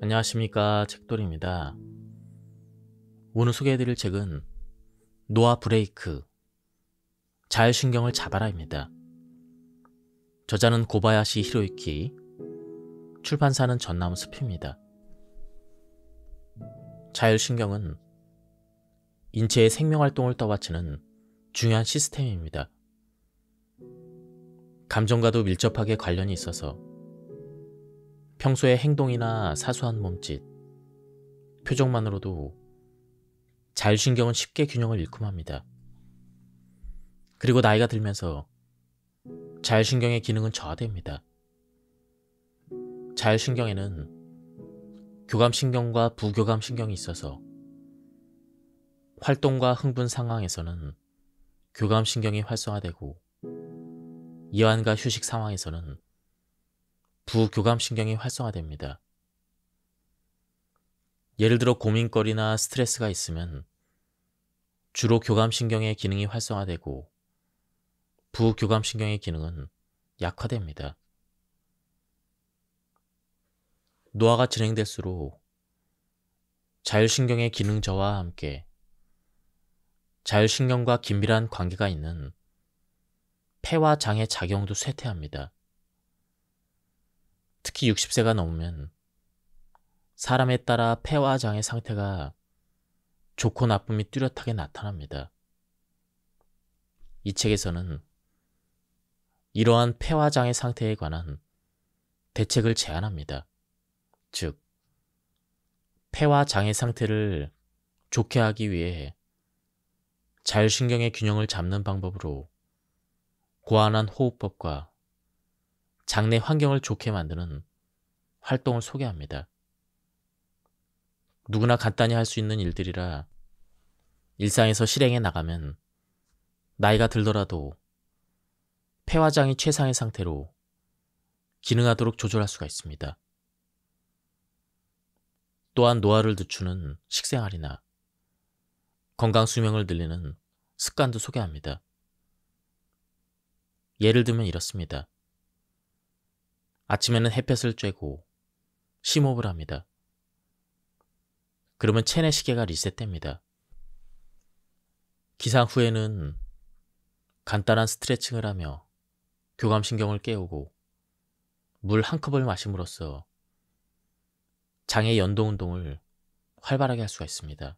안녕하십니까, 책돌이입니다. 오늘 소개해드릴 책은 노아 브레이크, 자율신경을 잡아라입니다. 저자는 고바야시 히로유키, 출판사는 전나무 숲입니다. 자율신경은 인체의 생명활동을 떠받치는 중요한 시스템입니다. 감정과도 밀접하게 관련이 있어서 평소의 행동이나 사소한 몸짓, 표정만으로도 자율신경은 쉽게 균형을 잃고 맙니다. 그리고 나이가 들면서 자율신경의 기능은 저하됩니다. 자율신경에는 교감신경과 부교감신경이 있어서 활동과 흥분 상황에서는 교감신경이 활성화되고 이완과 휴식 상황에서는 부교감신경이 활성화됩니다. 예를 들어 고민거리나 스트레스가 있으면 주로 교감신경의 기능이 활성화되고 부교감신경의 기능은 약화됩니다. 노화가 진행될수록 자율신경의 기능 저하와 함께 자율신경과 긴밀한 관계가 있는 폐화장애 작용도 쇠퇴합니다. 특히 60세가 넘으면 사람에 따라 폐화장애 상태가 좋고 나쁨이 뚜렷하게 나타납니다. 이 책에서는 이러한 폐화장애 상태에 관한 대책을 제안합니다. 즉, 폐화장애 상태를 좋게 하기 위해 자율신경의 균형을 잡는 방법으로 고안한 호흡법과 장내 환경을 좋게 만드는 활동을 소개합니다. 누구나 간단히 할 수 있는 일들이라 일상에서 실행해 나가면 나이가 들더라도 폐화장이 최상의 상태로 기능하도록 조절할 수가 있습니다. 또한 노화를 늦추는 식생활이나 건강 수명을 늘리는 습관도 소개합니다. 예를 들면 이렇습니다. 아침에는 햇볕을 쬐고 심호흡을 합니다. 그러면 체내 시계가 리셋됩니다. 기상 후에는 간단한 스트레칭을 하며 교감신경을 깨우고 물 한 컵을 마심으로써 장의 연동 운동을 활발하게 할 수가 있습니다.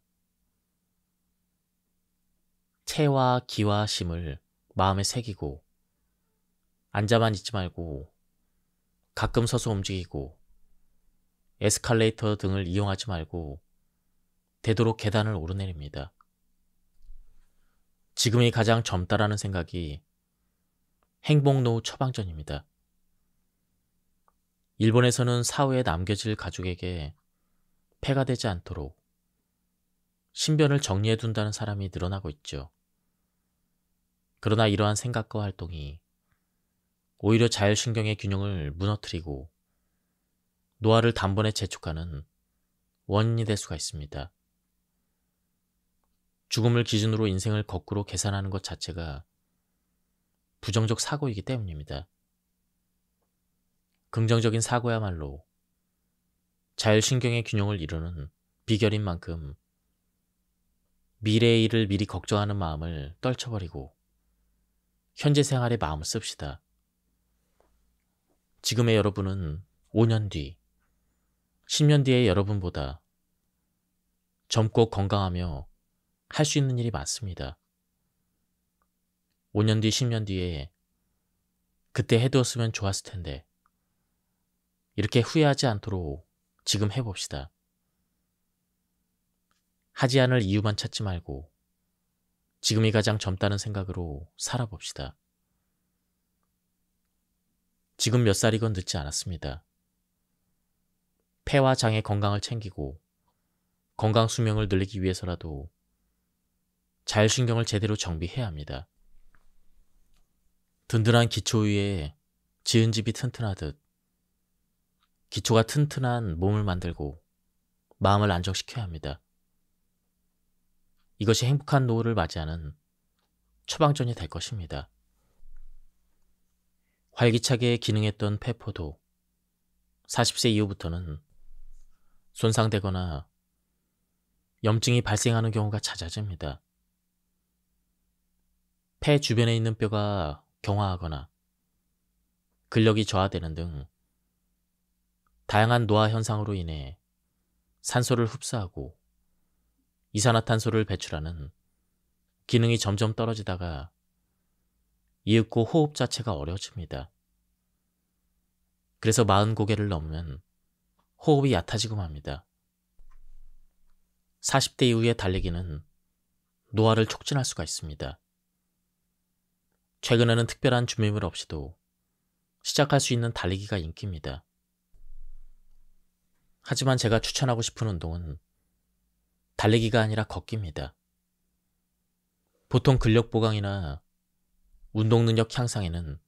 체와 기와 심을 마음에 새기고 앉아만 있지 말고 가끔 서서 움직이고 에스컬레이터 등을 이용하지 말고 되도록 계단을 오르내립니다. 지금이 가장 젊다라는 생각이 행복 노후 처방전입니다. 일본에서는 사후에 남겨질 가족에게 폐가 되지 않도록 신변을 정리해둔다는 사람이 늘어나고 있죠. 그러나 이러한 생각과 활동이 오히려 자율신경의 균형을 무너뜨리고 노화를 단번에 재촉하는 원인이 될 수가 있습니다. 죽음을 기준으로 인생을 거꾸로 계산하는 것 자체가 부정적 사고이기 때문입니다. 긍정적인 사고야말로 자율신경의 균형을 이루는 비결인 만큼 미래의 일을 미리 걱정하는 마음을 떨쳐버리고 현재 생활에 마음을 씁시다. 지금의 여러분은 5년 뒤, 10년 뒤의 여러분보다 젊고 건강하며 할 수 있는 일이 많습니다. 5년 뒤, 10년 뒤에 그때 해두었으면 좋았을 텐데 이렇게 후회하지 않도록 지금 해봅시다. 하지 않을 이유만 찾지 말고 지금이 가장 젊다는 생각으로 살아봅시다. 지금 몇 살이건 늦지 않았습니다. 폐와 장의 건강을 챙기고 건강 수명을 늘리기 위해서라도 자율신경을 제대로 정비해야 합니다. 든든한 기초 위에 지은 집이 튼튼하듯 기초가 튼튼한 몸을 만들고 마음을 안정시켜야 합니다. 이것이 행복한 노후를 맞이하는 처방전이 될 것입니다. 활기차게 기능했던 폐포도 40세 이후부터는 손상되거나 염증이 발생하는 경우가 잦아집니다. 폐 주변에 있는 뼈가 경화하거나 근력이 저하되는 등 다양한 노화 현상으로 인해 산소를 흡수하고 이산화탄소를 배출하는 기능이 점점 떨어지다가 이윽고 호흡 자체가 어려워집니다. 그래서 40고개를 넘으면 호흡이 얕아지고 맙니다. 40대 이후의 달리기는 노화를 촉진할 수가 있습니다. 최근에는 특별한 준비물 없이도 시작할 수 있는 달리기가 인기입니다. 하지만 제가 추천하고 싶은 운동은 달리기가 아니라 걷기입니다. 보통 근력 보강이나 운동 능력 향상에는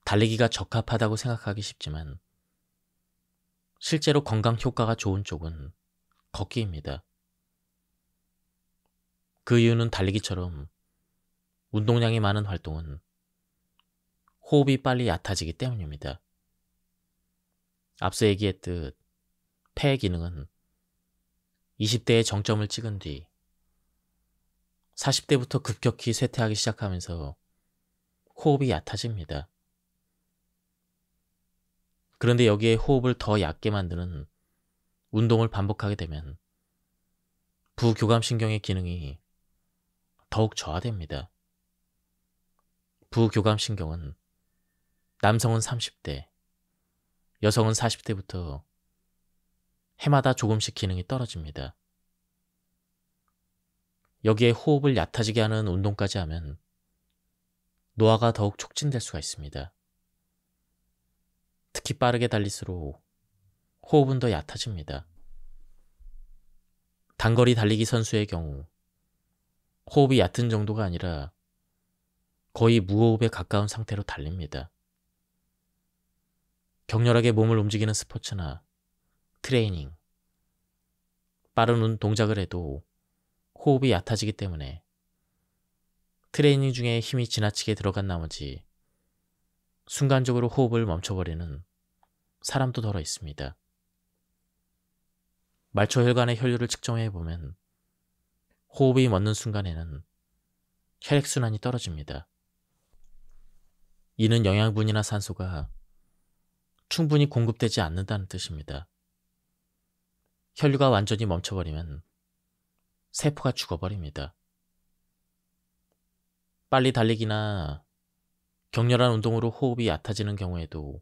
달리기가 적합하다고 생각하기 쉽지만 실제로 건강 효과가 좋은 쪽은 걷기입니다. 그 이유는 달리기처럼 운동량이 많은 활동은 호흡이 빨리 얕아지기 때문입니다. 앞서 얘기했듯 폐의 기능은 20대에 정점을 찍은 뒤 40대부터 급격히 쇠퇴하기 시작하면서 호흡이 얕아집니다. 그런데 여기에 호흡을 더 얕게 만드는 운동을 반복하게 되면 부교감신경의 기능이 더욱 저하됩니다. 부교감신경은 남성은 30대, 여성은 40대부터 해마다 조금씩 기능이 떨어집니다. 여기에 호흡을 얕아지게 하는 운동까지 하면 노화가 더욱 촉진될 수가 있습니다. 특히 빠르게 달릴수록 호흡은 더 얕아집니다. 단거리 달리기 선수의 경우 호흡이 얕은 정도가 아니라 거의 무호흡에 가까운 상태로 달립니다. 격렬하게 몸을 움직이는 스포츠나 트레이닝, 빠른 동작을 해도 호흡이 얕아지기 때문에 트레이닝 중에 힘이 지나치게 들어간 나머지 순간적으로 호흡을 멈춰버리는 사람도 덜어 있습니다. 말초 혈관의 혈류를 측정해보면 호흡이 멎는 순간에는 혈액순환이 떨어집니다. 이는 영양분이나 산소가 충분히 공급되지 않는다는 뜻입니다. 혈류가 완전히 멈춰버리면 세포가 죽어버립니다. 빨리 달리기나 격렬한 운동으로 호흡이 얕아지는 경우에도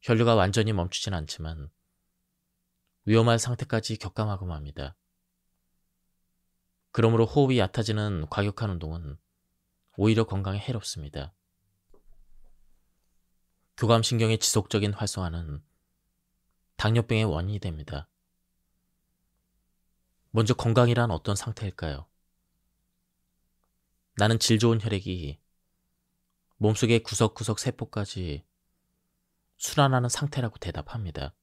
혈류가 완전히 멈추진 않지만 위험한 상태까지 격감하고 맙니다. 그러므로 호흡이 얕아지는 과격한 운동은 오히려 건강에 해롭습니다. 교감신경의 지속적인 활성화는 당뇨병의 원인이 됩니다. 먼저 건강이란 어떤 상태일까요? 나는 질 좋은 혈액이 몸속의 구석구석 세포까지 순환하는 상태라고 대답합니다.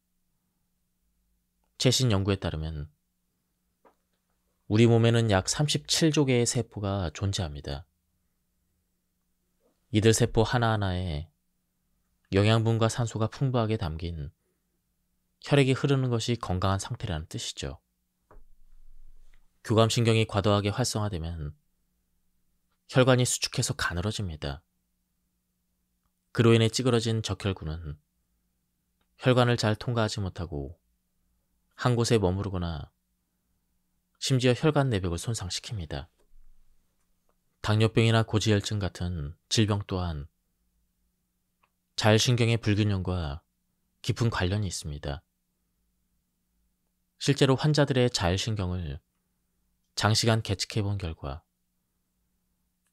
최신 연구에 따르면 우리 몸에는 약 37조 개의 세포가 존재합니다. 이들 세포 하나하나에 영양분과 산소가 풍부하게 담긴 혈액이 흐르는 것이 건강한 상태라는 뜻이죠. 교감신경이 과도하게 활성화되면 혈관이 수축해서 가늘어집니다. 그로 인해 찌그러진 적혈구는 혈관을 잘 통과하지 못하고 한 곳에 머무르거나 심지어 혈관 내벽을 손상시킵니다. 당뇨병이나 고지혈증 같은 질병 또한 자율신경의 불균형과 깊은 관련이 있습니다. 실제로 환자들의 자율신경을 장시간 계측해 본 결과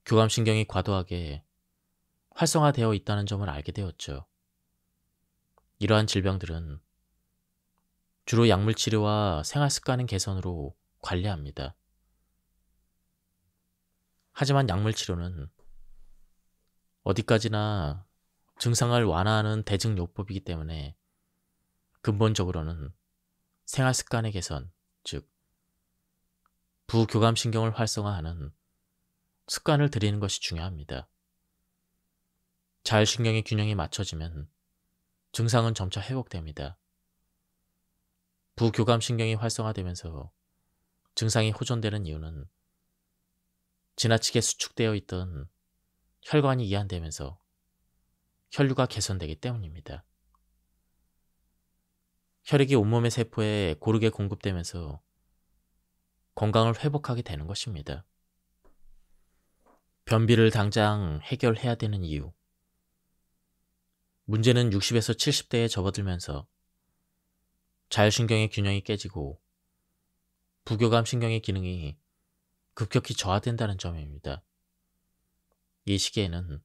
교감신경이 과도하게 활성화되어 있다는 점을 알게 되었죠. 이러한 질병들은 주로 약물치료와 생활습관 개선으로 관리합니다. 하지만 약물치료는 어디까지나 증상을 완화하는 대증요법이기 때문에 근본적으로는 생활습관의 개선, 즉 부교감신경을 활성화하는 습관을 들이는 것이 중요합니다. 자율신경의 균형이 맞춰지면 증상은 점차 회복됩니다. 부교감신경이 활성화되면서 증상이 호전되는 이유는 지나치게 수축되어 있던 혈관이 이완되면서 혈류가 개선되기 때문입니다. 혈액이 온몸의 세포에 고르게 공급되면서 건강을 회복하게 되는 것입니다. 변비를 당장 해결해야 되는 이유. 문제는 60에서 70대에 접어들면서 자율신경의 균형이 깨지고 부교감신경의 기능이 급격히 저하된다는 점입니다. 이 시기에는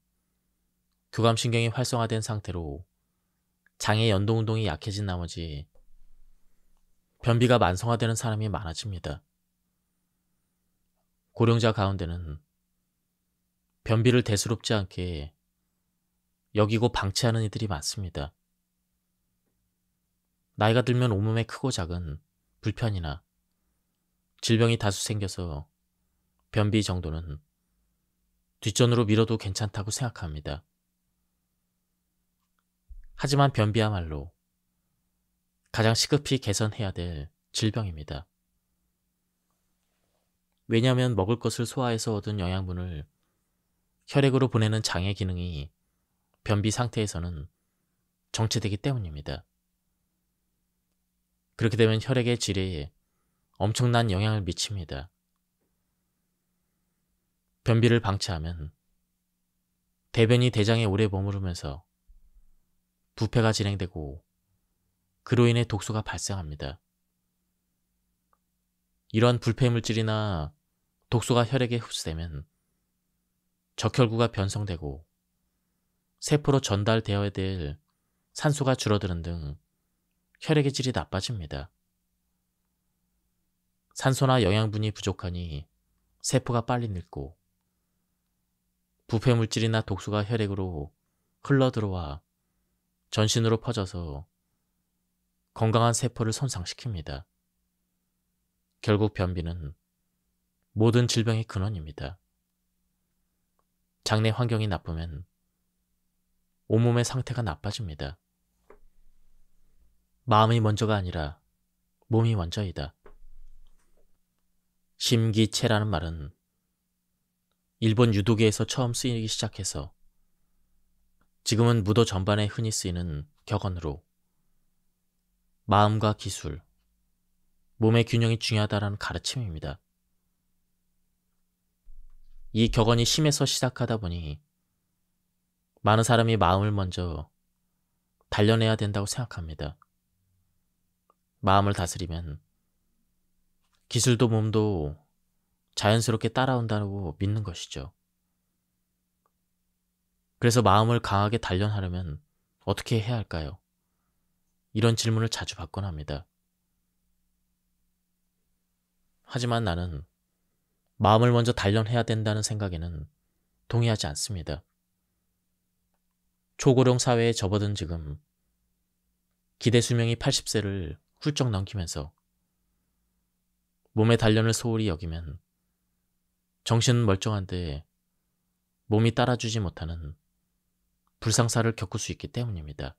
교감신경이 활성화된 상태로 장의 연동운동이 약해진 나머지 변비가 만성화되는 사람이 많아집니다. 고령자 가운데는 변비를 대수롭지 않게 여기고 방치하는 이들이 많습니다. 나이가 들면 온몸에 크고 작은 불편이나 질병이 다수 생겨서 변비 정도는 뒷전으로 미뤄도 괜찮다고 생각합니다. 하지만 변비야말로 가장 시급히 개선해야 될 질병입니다. 왜냐하면 먹을 것을 소화해서 얻은 영양분을 혈액으로 보내는 장의 기능이 변비 상태에서는 정체되기 때문입니다. 그렇게 되면 혈액의 질에 엄청난 영향을 미칩니다. 변비를 방치하면 대변이 대장에 오래 머무르면서 부패가 진행되고 그로 인해 독소가 발생합니다. 이러한 불폐물질이나 독소가 혈액에 흡수되면 적혈구가 변성되고 세포로 전달되어야 될 산소가 줄어드는 등 혈액의 질이 나빠집니다. 산소나 영양분이 부족하니 세포가 빨리 늙고 부패물질이나 독소가 혈액으로 흘러들어와 전신으로 퍼져서 건강한 세포를 손상시킵니다. 결국 변비는 모든 질병의 근원입니다. 장내 환경이 나쁘면 온몸의 상태가 나빠집니다. 마음이 먼저가 아니라 몸이 먼저이다. 심기체라는 말은 일본 유도계에서 처음 쓰이기 시작해서 지금은 무도 전반에 흔히 쓰이는 격언으로 마음과 기술, 몸의 균형이 중요하다는 가르침입니다. 이 격언이 심에서 시작하다 보니 많은 사람이 마음을 먼저 단련해야 된다고 생각합니다. 마음을 다스리면 기술도 몸도 자연스럽게 따라온다고 믿는 것이죠. 그래서 마음을 강하게 단련하려면 어떻게 해야 할까요? 이런 질문을 자주 받곤 합니다. 하지만 나는 마음을 먼저 단련해야 된다는 생각에는 동의하지 않습니다. 초고령 사회에 접어든 지금 기대 수명이 80세를 훌쩍 넘기면서 몸의 단련을 소홀히 여기면 정신은 멀쩡한데 몸이 따라주지 못하는 불상사를 겪을 수 있기 때문입니다.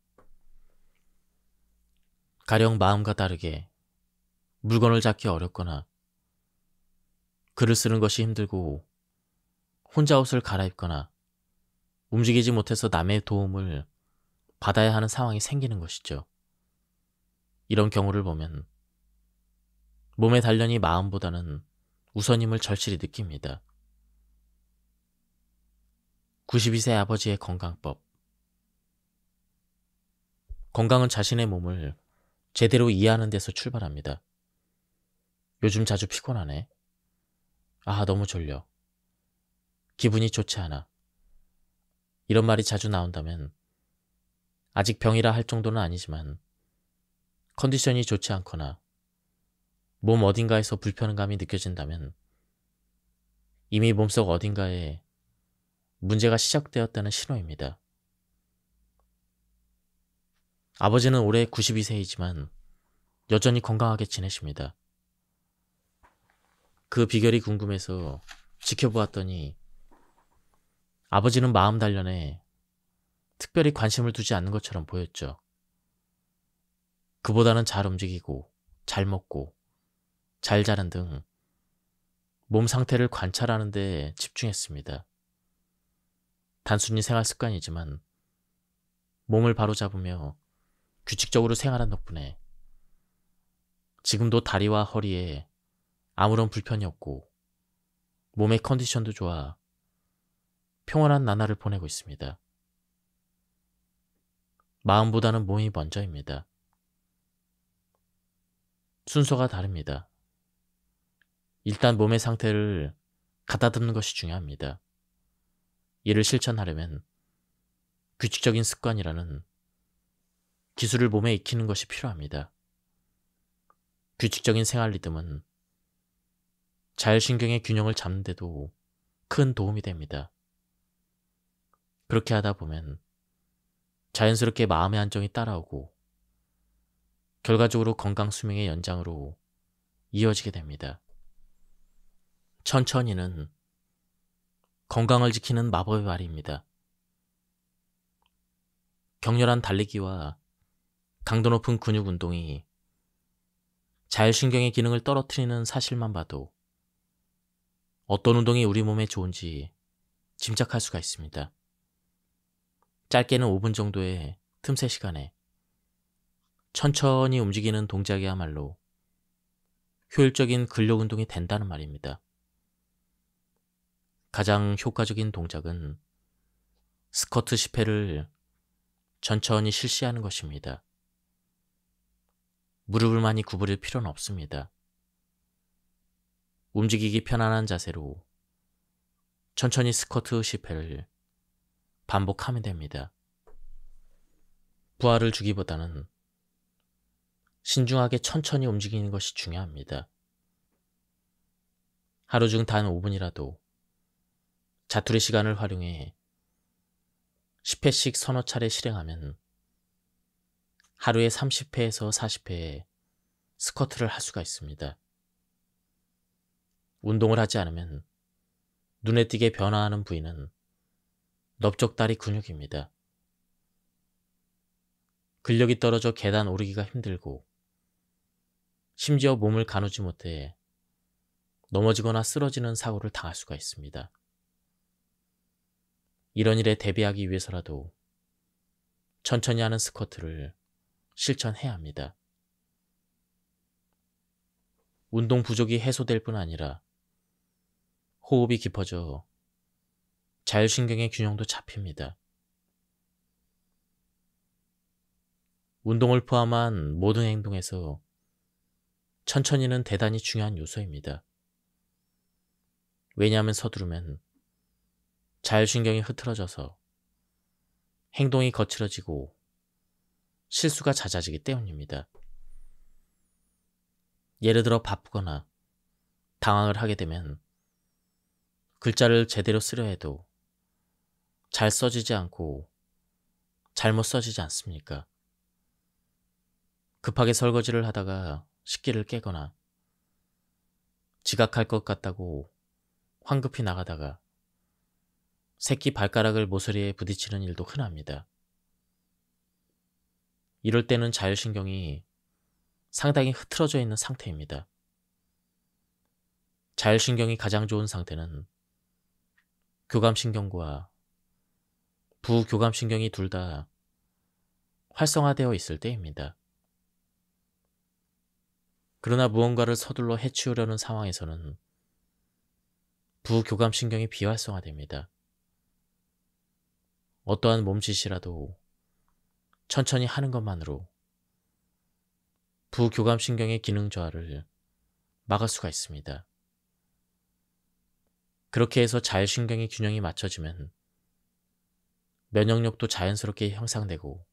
가령 마음과 다르게 물건을 잡기 어렵거나 글을 쓰는 것이 힘들고 혼자 옷을 갈아입거나 움직이지 못해서 남의 도움을 받아야 하는 상황이 생기는 것이죠. 이런 경우를 보면 몸의 단련이 마음보다는 우선임을 절실히 느낍니다. 92세 아버지의 건강법. 건강은 자신의 몸을 제대로 이해하는 데서 출발합니다. 요즘 자주 피곤하네. 아, 너무 졸려. 기분이 좋지 않아. 이런 말이 자주 나온다면 아직 병이라 할 정도는 아니지만 컨디션이 좋지 않거나 몸 어딘가에서 불편감이 느껴진다면 이미 몸속 어딘가에 문제가 시작되었다는 신호입니다. 아버지는 올해 92세이지만 여전히 건강하게 지내십니다. 그 비결이 궁금해서 지켜보았더니 아버지는 마음 단련에 특별히 관심을 두지 않는 것처럼 보였죠. 그보다는 잘 움직이고 잘 먹고, 잘 자는 등 몸 상태를 관찰하는 데 집중했습니다. 단순히 생활 습관이지만 몸을 바로잡으며 규칙적으로 생활한 덕분에 지금도 다리와 허리에 아무런 불편이 없고 몸의 컨디션도 좋아 평온한 나날을 보내고 있습니다. 마음보다는 몸이 먼저입니다. 순서가 다릅니다. 일단 몸의 상태를 가다듬는 것이 중요합니다. 이를 실천하려면 규칙적인 습관이라는 기술을 몸에 익히는 것이 필요합니다. 규칙적인 생활 리듬은 자율신경의 균형을 잡는 데도 큰 도움이 됩니다. 그렇게 하다 보면 자연스럽게 마음의 안정이 따라오고 결과적으로 건강 수명의 연장으로 이어지게 됩니다. 천천히는 건강을 지키는 마법의 말입니다. 격렬한 달리기와 강도 높은 근육 운동이 자율신경의 기능을 떨어뜨리는 사실만 봐도 어떤 운동이 우리 몸에 좋은지 짐작할 수가 있습니다. 짧게는 5분 정도의 틈새 시간에 천천히 움직이는 동작이야말로 효율적인 근력 운동이 된다는 말입니다. 가장 효과적인 동작은 스쿼트 10회를 천천히 실시하는 것입니다. 무릎을 많이 구부릴 필요는 없습니다. 움직이기 편안한 자세로 천천히 스쿼트 10회를 반복하면 됩니다. 부하를 주기보다는 신중하게 천천히 움직이는 것이 중요합니다. 하루 중 단 5분이라도 자투리 시간을 활용해 10회씩 서너 차례 실행하면 하루에 30회에서 40회의 스쿼트를 할 수가 있습니다. 운동을 하지 않으면 눈에 띄게 변화하는 부위는 넓적다리 근육입니다. 근력이 떨어져 계단 오르기가 힘들고 심지어 몸을 가누지 못해 넘어지거나 쓰러지는 사고를 당할 수가 있습니다. 이런 일에 대비하기 위해서라도 천천히 하는 스쿼트를 실천해야 합니다. 운동 부족이 해소될 뿐 아니라 호흡이 깊어져 자율신경의 균형도 잡힙니다. 운동을 포함한 모든 행동에서 천천히는 대단히 중요한 요소입니다. 왜냐하면 서두르면 자율신경이 흐트러져서 행동이 거칠어지고 실수가 잦아지기 때문입니다. 예를 들어 바쁘거나 당황을 하게 되면 글자를 제대로 쓰려 해도 잘 써지지 않고 잘못 써지지 않습니까? 급하게 설거지를 하다가 식기를 깨거나 지각할 것 같다고 황급히 나가다가 새끼 발가락을 모서리에 부딪히는 일도 흔합니다. 이럴 때는 자율신경이 상당히 흐트러져 있는 상태입니다. 자율신경이 가장 좋은 상태는 교감신경과 부교감신경이 둘 다 활성화되어 있을 때입니다. 그러나 무언가를 서둘러 해치우려는 상황에서는 부교감신경이 비활성화됩니다. 어떠한 몸짓이라도 천천히 하는 것만으로 부교감신경의 기능 저하를 막을 수가 있습니다. 그렇게 해서 자율신경의 균형이 맞춰지면 면역력도 자연스럽게 형성되고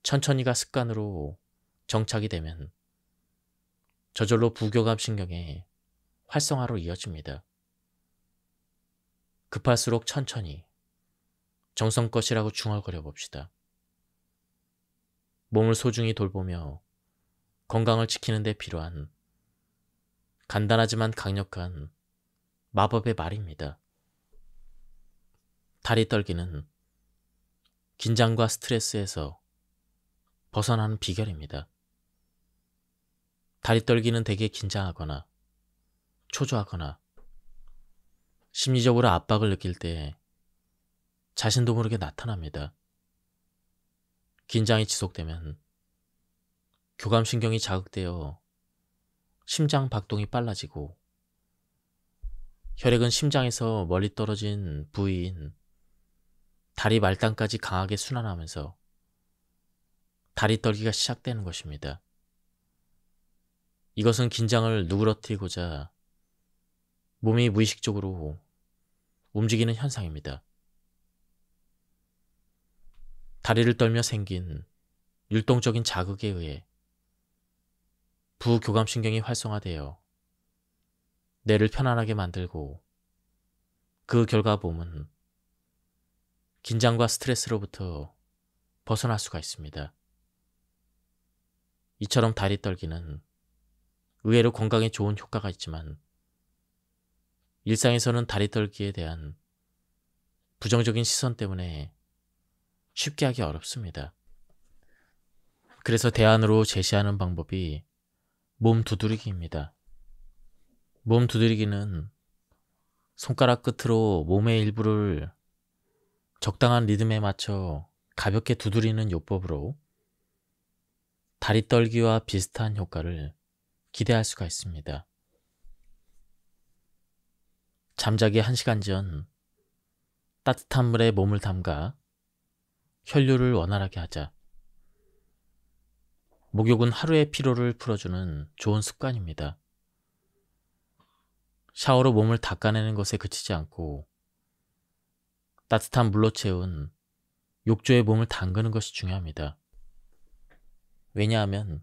천천히가 습관으로 정착이 되면 저절로 부교감신경의 활성화로 이어집니다. 급할수록 천천히 정성껏이라고 중얼거려 봅시다. 몸을 소중히 돌보며 건강을 지키는 데 필요한 간단하지만 강력한 마법의 말입니다. 다리 떨기는 긴장과 스트레스에서 벗어나는 비결입니다. 다리 떨기는 대개 긴장하거나 초조하거나 심리적으로 압박을 느낄 때 자신도 모르게 나타납니다. 긴장이 지속되면 교감신경이 자극되어 심장 박동이 빨라지고 혈액은 심장에서 멀리 떨어진 부위인 다리 말단까지 강하게 순환하면서 다리 떨기가 시작되는 것입니다. 이것은 긴장을 누그러뜨리고자 몸이 무의식적으로 움직이는 현상입니다. 다리를 떨며 생긴 율동적인 자극에 의해 부교감신경이 활성화되어 뇌를 편안하게 만들고 그 결과 몸은 긴장과 스트레스로부터 벗어날 수가 있습니다. 이처럼 다리 떨기는 의외로 건강에 좋은 효과가 있지만 일상에서는 다리 떨기에 대한 부정적인 시선 때문에 쉽게 하기 어렵습니다. 그래서 대안으로 제시하는 방법이 몸 두드리기입니다. 몸 두드리기는 손가락 끝으로 몸의 일부를 적당한 리듬에 맞춰 가볍게 두드리는 요법으로 다리 떨기와 비슷한 효과를 기대할 수가 있습니다. 잠자기 1시간 전 따뜻한 물에 몸을 담가 혈류를 원활하게 하자. 목욕은 하루의 피로를 풀어주는 좋은 습관입니다. 샤워로 몸을 닦아내는 것에 그치지 않고 따뜻한 물로 채운 욕조에 몸을 담그는 것이 중요합니다. 왜냐하면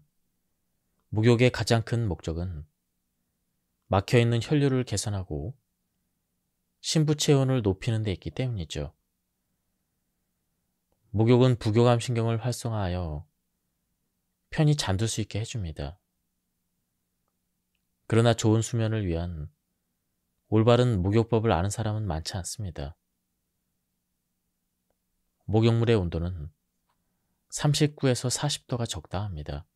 목욕의 가장 큰 목적은 막혀있는 혈류를 개선하고 신부 체온을 높이는 데 있기 때문이죠. 목욕은 부교감 신경을 활성화하여 편히 잠들 수 있게 해줍니다. 그러나 좋은 수면을 위한 올바른 목욕법을 아는 사람은 많지 않습니다. 목욕물의 온도는 39에서 40도가 적당합니다.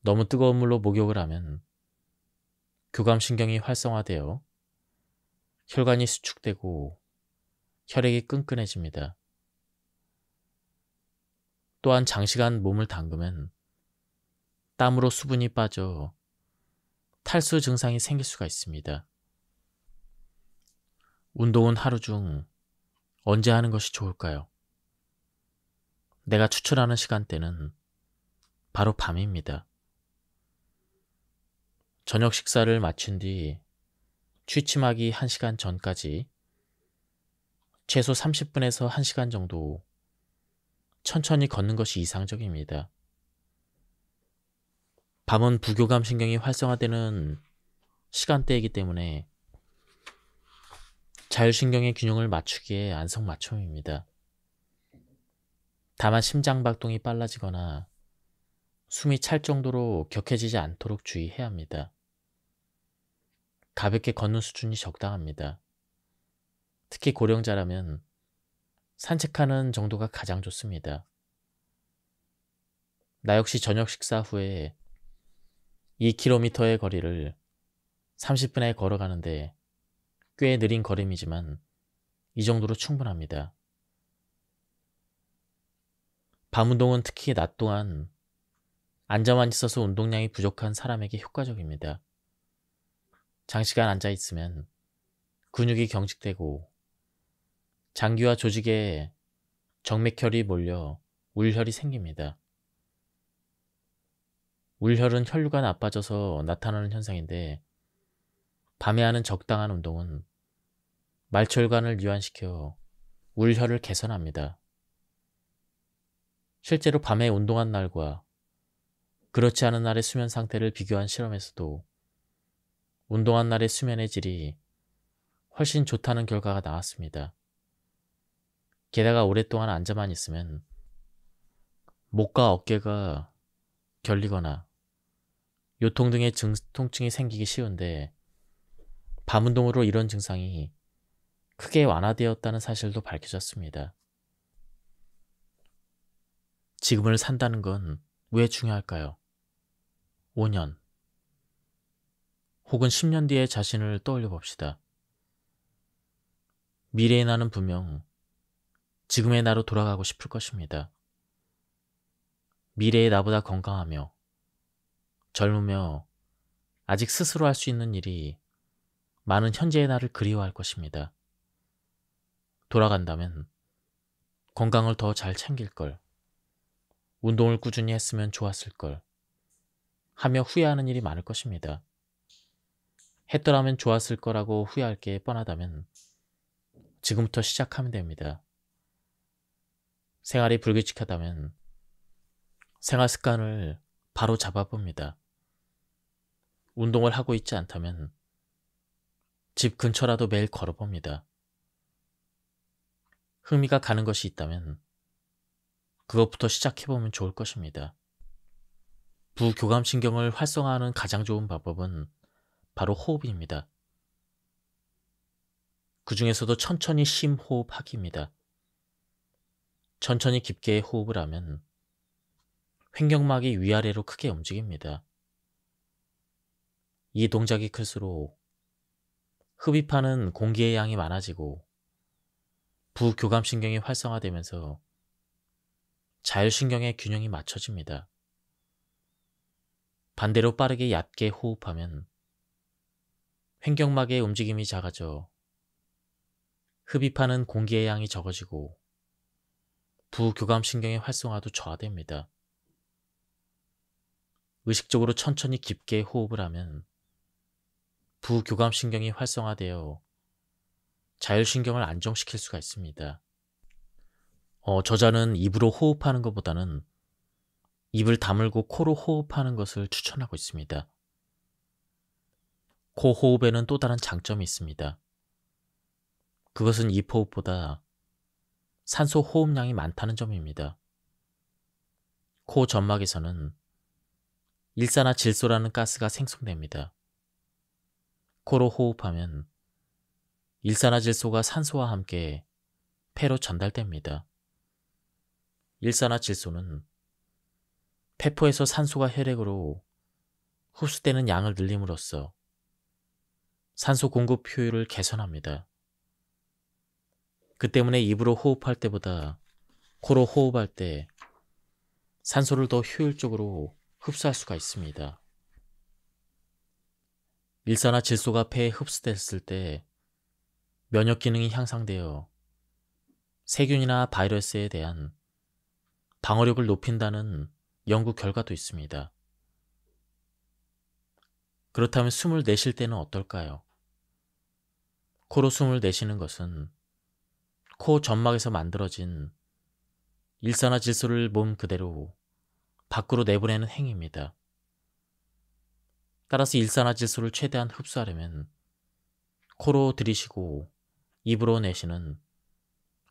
너무 뜨거운 물로 목욕을 하면 교감신경이 활성화되어 혈관이 수축되고 혈액이 끈끈해집니다. 또한 장시간 몸을 담그면 땀으로 수분이 빠져 탈수 증상이 생길 수가 있습니다. 운동은 하루 중 언제 하는 것이 좋을까요? 내가 추천하는 시간대는 바로 밤입니다. 저녁 식사를 마친 뒤 취침하기 1시간 전까지 최소 30분에서 1시간 정도 천천히 걷는 것이 이상적입니다. 밤은 부교감 신경이 활성화되는 시간대이기 때문에 자율신경의 균형을 맞추기에 안성맞춤입니다. 다만 심장박동이 빨라지거나 숨이 찰 정도로 격해지지 않도록 주의해야 합니다. 가볍게 걷는 수준이 적당합니다. 특히 고령자라면 산책하는 정도가 가장 좋습니다. 나 역시 저녁 식사 후에 2km의 거리를 30분에 걸어가는데 꽤 느린 걸음이지만 이 정도로 충분합니다. 밤 운동은 특히 낮 동안 앉아만 있어서 운동량이 부족한 사람에게 효과적입니다. 장시간 앉아 있으면 근육이 경직되고 장기와 조직에 정맥혈이 몰려 울혈이 생깁니다. 울혈은 혈류가 나빠져서 나타나는 현상인데 밤에 하는 적당한 운동은 말초혈관을 이완시켜 울혈을 개선합니다. 실제로 밤에 운동한 날과 그렇지 않은 날의 수면 상태를 비교한 실험에서도 운동한 날의 수면의 질이 훨씬 좋다는 결과가 나왔습니다. 게다가 오랫동안 앉아만 있으면 목과 어깨가 결리거나 요통 등의 통증이 생기기 쉬운데 밤 운동으로 이런 증상이 크게 완화되었다는 사실도 밝혀졌습니다. 지금을 산다는 건 왜 중요할까요? 5년 혹은 10년 뒤의 자신을 떠올려 봅시다. 미래의 나는 분명 지금의 나로 돌아가고 싶을 것입니다. 미래의 나보다 건강하며 젊으며 아직 스스로 할 수 있는 일이 많은 현재의 나를 그리워할 것입니다. 돌아간다면 건강을 더 잘 챙길 걸, 운동을 꾸준히 했으면 좋았을 걸 하며 후회하는 일이 많을 것입니다. 했더라면 좋았을 거라고 후회할 게 뻔하다면 지금부터 시작하면 됩니다. 생활이 불규칙하다면 생활 습관을 바로 잡아봅니다. 운동을 하고 있지 않다면 집 근처라도 매일 걸어봅니다. 흥미가 가는 것이 있다면 그것부터 시작해보면 좋을 것입니다. 부교감신경을 활성화하는 가장 좋은 방법은 바로 호흡입니다. 그 중에서도 천천히 심호흡하기입니다. 천천히 깊게 호흡을 하면 횡격막이 위아래로 크게 움직입니다. 이 동작이 클수록 흡입하는 공기의 양이 많아지고 부교감신경이 활성화되면서 자율신경의 균형이 맞춰집니다. 반대로 빠르게 얕게 호흡하면 횡격막의 움직임이 작아져 흡입하는 공기의 양이 적어지고 부교감신경의 활성화도 저하됩니다. 의식적으로 천천히 깊게 호흡을 하면 부교감신경이 활성화되어 자율신경을 안정시킬 수가 있습니다. 저자는 입으로 호흡하는 것보다는 입을 다물고 코로 호흡하는 것을 추천하고 있습니다. 코 호흡에는 또 다른 장점이 있습니다. 그것은 입 호흡보다 산소 호흡량이 많다는 점입니다. 코 점막에서는 일산화질소라는 가스가 생성됩니다. 코로 호흡하면 일산화질소가 산소와 함께 폐로 전달됩니다. 일산화질소는 폐포에서 산소가 혈액으로 흡수되는 양을 늘림으로써 산소 공급 효율을 개선합니다. 그 때문에 입으로 호흡할 때보다 코로 호흡할 때 산소를 더 효율적으로 흡수할 수가 있습니다. 일산화질소가 폐에 흡수됐을 때 면역 기능이 향상되어 세균이나 바이러스에 대한 방어력을 높인다는 연구 결과도 있습니다. 그렇다면 숨을 내쉴 때는 어떨까요? 코로 숨을 내쉬는 것은 코 점막에서 만들어진 일산화질소를 몸 그대로 밖으로 내보내는 행위입니다. 따라서 일산화질소를 최대한 흡수하려면 코로 들이쉬고 입으로 내쉬는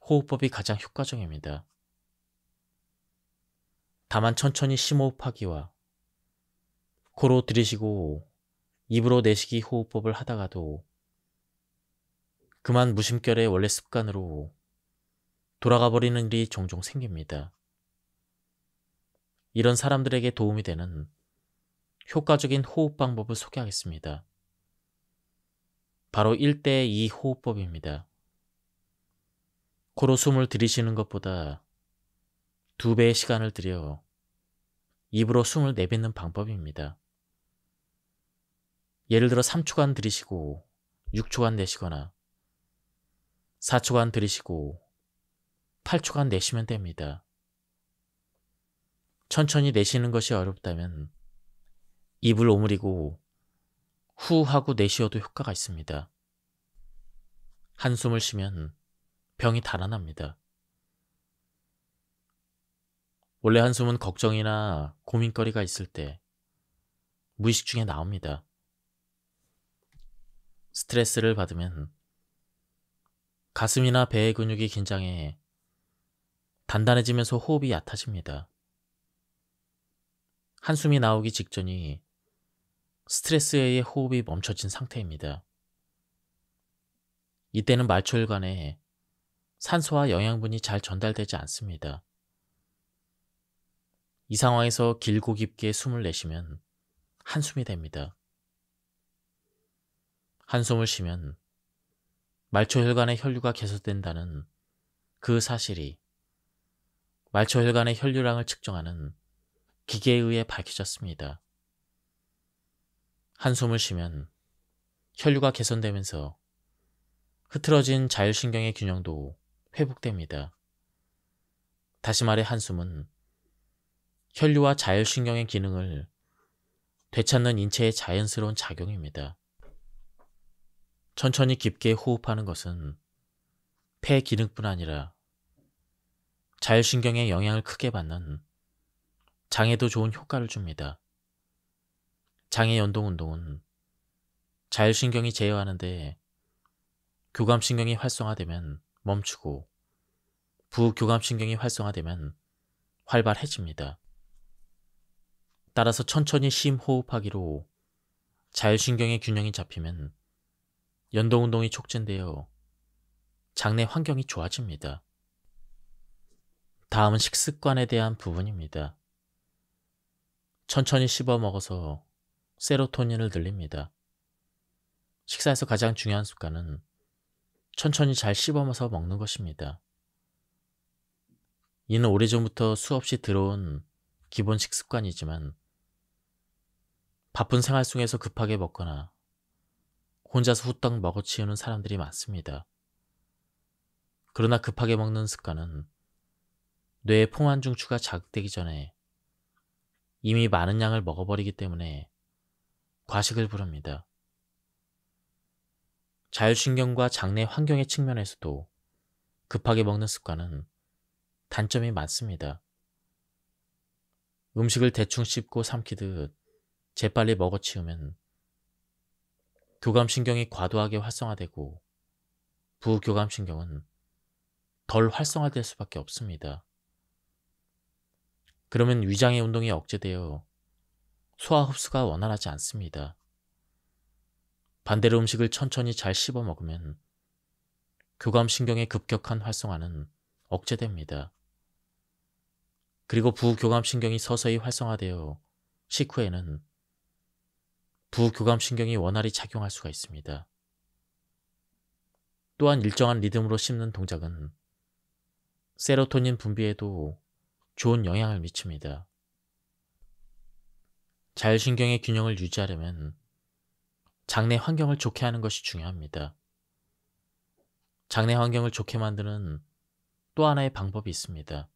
호흡법이 가장 효과적입니다. 다만 천천히 심호흡하기와 코로 들이쉬고 입으로 내쉬기 호흡법을 하다가도 그만 무심결에 원래 습관으로 돌아가 버리는 일이 종종 생깁니다. 이런 사람들에게 도움이 되는 효과적인 호흡 방법을 소개하겠습니다. 바로 1대2 호흡법입니다. 코로 숨을 들이쉬는 것보다 2배의 시간을 들여 입으로 숨을 내뱉는 방법입니다. 예를 들어 3초간 들이쉬고 6초간 내쉬거나 4초간 들이쉬고 8초간 내쉬면 됩니다. 천천히 내쉬는 것이 어렵다면 입을 오므리고 후 하고 내쉬어도 효과가 있습니다. 한숨을 쉬면 병이 달아납니다. 원래 한숨은 걱정이나 고민거리가 있을 때 무의식 중에 나옵니다. 스트레스를 받으면 가슴이나 배의 근육이 긴장해 단단해지면서 호흡이 얕아집니다. 한숨이 나오기 직전이 스트레스에 의해 호흡이 멈춰진 상태입니다. 이때는 말초혈관에 산소와 영양분이 잘 전달되지 않습니다. 이 상황에서 길고 깊게 숨을 내쉬면 한숨이 됩니다. 한숨을 쉬면 말초혈관의 혈류가 개선된다는 그 사실이 말초혈관의 혈류량을 측정하는 기계에 의해 밝혀졌습니다. 한숨을 쉬면 혈류가 개선되면서 흐트러진 자율신경의 균형도 회복됩니다. 다시 말해 한숨은 혈류와 자율신경의 기능을 되찾는 인체의 자연스러운 작용입니다. 천천히 깊게 호흡하는 것은 폐 기능뿐 아니라 자율신경에 영향을 크게 받는 장에도 좋은 효과를 줍니다. 장의 연동 운동은 자율신경이 제어하는데 교감신경이 활성화되면 멈추고 부교감신경이 활성화되면 활발해집니다. 따라서 천천히 심호흡하기로 자율신경의 균형이 잡히면 연동운동이 촉진되어 장내 환경이 좋아집니다. 다음은 식습관에 대한 부분입니다. 천천히 씹어 먹어서 세로토닌을 늘립니다. 식사에서 가장 중요한 습관은 천천히 잘 씹어서 먹는 것입니다. 이는 오래전부터 수없이 들어온 기본 식습관이지만 바쁜 생활 속에서 급하게 먹거나 혼자서 후딱 먹어치우는 사람들이 많습니다. 그러나 급하게 먹는 습관은 뇌의 포만중추가 자극되기 전에 이미 많은 양을 먹어버리기 때문에 과식을 부릅니다. 자율신경과 장내 환경의 측면에서도 급하게 먹는 습관은 단점이 많습니다. 음식을 대충 씹고 삼키듯 재빨리 먹어치우면 교감신경이 과도하게 활성화되고 부교감신경은 덜 활성화될 수밖에 없습니다. 그러면 위장의 운동이 억제되어 소화 흡수가 원활하지 않습니다. 반대로 음식을 천천히 잘 씹어 먹으면 교감신경의 급격한 활성화는 억제됩니다. 그리고 부교감신경이 서서히 활성화되어 식후에는 부교감신경이 원활히 작용할 수가 있습니다. 또한 일정한 리듬으로 씹는 동작은 세로토닌 분비에도 좋은 영향을 미칩니다. 자율신경의 균형을 유지하려면 장내 환경을 좋게 하는 것이 중요합니다. 장내 환경을 좋게 만드는 또 하나의 방법이 있습니다.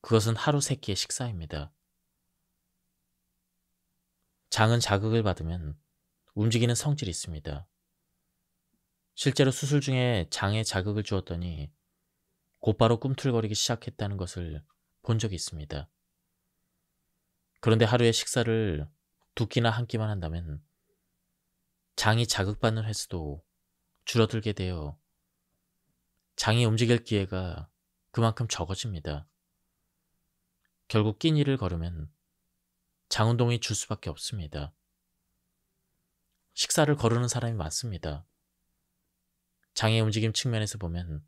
그것은 하루 3끼의 식사입니다. 장은 자극을 받으면 움직이는 성질이 있습니다. 실제로 수술 중에 장에 자극을 주었더니 곧바로 꿈틀거리기 시작했다는 것을 본 적이 있습니다. 그런데 하루에 식사를 2끼나 1끼만 한다면 장이 자극받는 횟수도 줄어들게 되어 장이 움직일 기회가 그만큼 적어집니다. 결국 끼니를 걸으면 장운동이 줄 수밖에 없습니다. 식사를 거르는 사람이 많습니다. 장의 움직임 측면에서 보면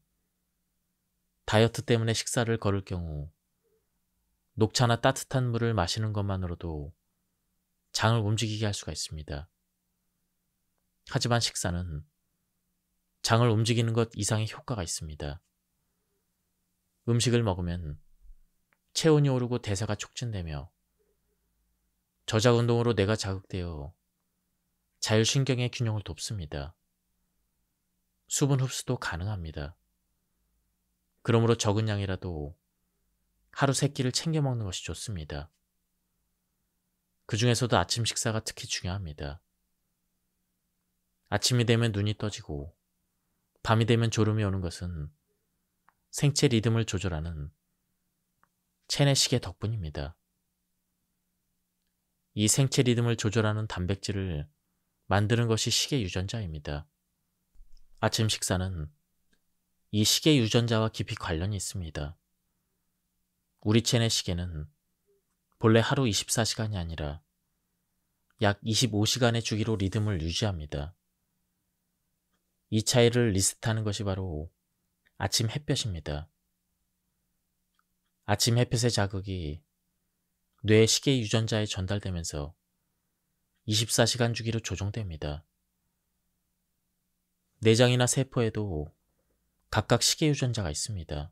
다이어트 때문에 식사를 거를 경우 녹차나 따뜻한 물을 마시는 것만으로도 장을 움직이게 할 수가 있습니다. 하지만 식사는 장을 움직이는 것 이상의 효과가 있습니다. 음식을 먹으면 체온이 오르고 대사가 촉진되며 저작운동으로 뇌가 자극되어 자율신경의 균형을 돕습니다. 수분 흡수도 가능합니다. 그러므로 적은 양이라도 하루 3끼를 챙겨 먹는 것이 좋습니다. 그 중에서도 아침 식사가 특히 중요합니다. 아침이 되면 눈이 떠지고 밤이 되면 졸음이 오는 것은 생체 리듬을 조절하는 체내 시계 덕분입니다. 이 생체 리듬을 조절하는 단백질을 만드는 것이 시계 유전자입니다. 아침 식사는 이 시계 유전자와 깊이 관련이 있습니다. 우리 체내 시계는 본래 하루 24시간이 아니라 약 25시간의 주기로 리듬을 유지합니다. 이 차이를 리셋하는 것이 바로 아침 햇볕입니다. 아침 햇볕의 자극이 뇌의 시계 유전자에 전달되면서 24시간 주기로 조종됩니다. 내장이나 세포에도 각각 시계 유전자가 있습니다.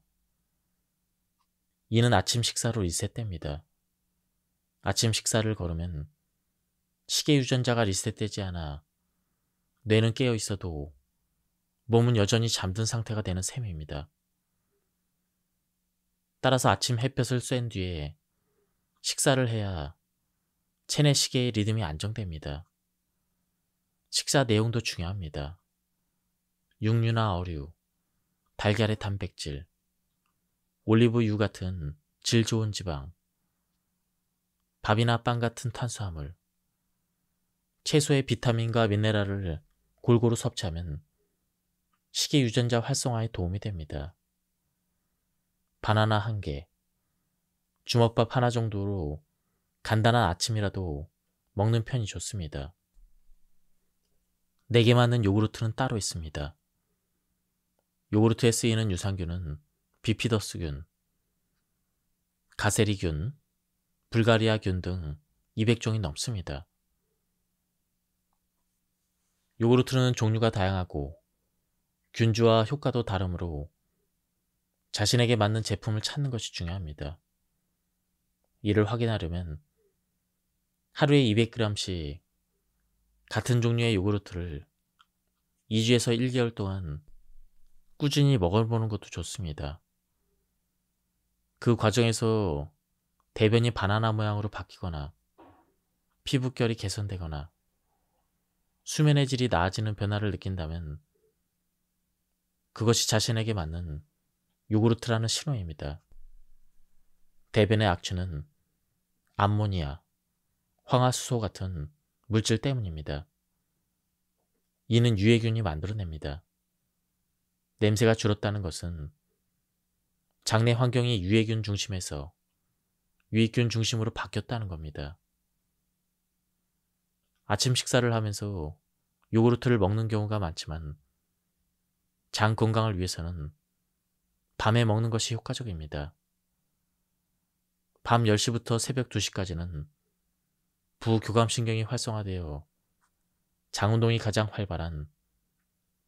이는 아침 식사로 리셋됩니다. 아침 식사를 거르면 시계 유전자가 리셋되지 않아 뇌는 깨어 있어도 몸은 여전히 잠든 상태가 되는 셈입니다. 따라서 아침 햇볕을 쐰 뒤에 식사를 해야 체내 시계의 리듬이 안정됩니다. 식사 내용도 중요합니다. 육류나 어류, 달걀의 단백질, 올리브유 같은 질 좋은 지방, 밥이나 빵 같은 탄수화물, 채소의 비타민과 미네랄을 골고루 섭취하면 시계 유전자 활성화에 도움이 됩니다. 바나나 1개, 주먹밥 하나 정도로 간단한 아침이라도 먹는 편이 좋습니다. 내게 맞는 요구르트는 따로 있습니다. 요구르트에 쓰이는 유산균은 비피더스균, 가세리균, 불가리아균 등 200종이 넘습니다. 요구르트는 종류가 다양하고 균주와 효과도 다르므로 자신에게 맞는 제품을 찾는 것이 중요합니다. 이를 확인하려면 하루에 200g씩 같은 종류의 요구르트를 2주에서 1개월 동안 꾸준히 먹어보는 것도 좋습니다. 그 과정에서 대변이 바나나 모양으로 바뀌거나 피부결이 개선되거나 수면의 질이 나아지는 변화를 느낀다면 그것이 자신에게 맞는 요구르트라는 신호입니다. 대변의 악취는 암모니아, 황화수소 같은 물질 때문입니다. 이는 유해균이 만들어냅니다. 냄새가 줄었다는 것은 장내 환경이 유해균 중심에서 유익균 중심으로 바뀌었다는 겁니다. 아침 식사를 하면서 요구르트를 먹는 경우가 많지만 장 건강을 위해서는 밤에 먹는 것이 효과적입니다. 밤 10시부터 새벽 2시까지는 부교감신경이 활성화되어 장운동이 가장 활발한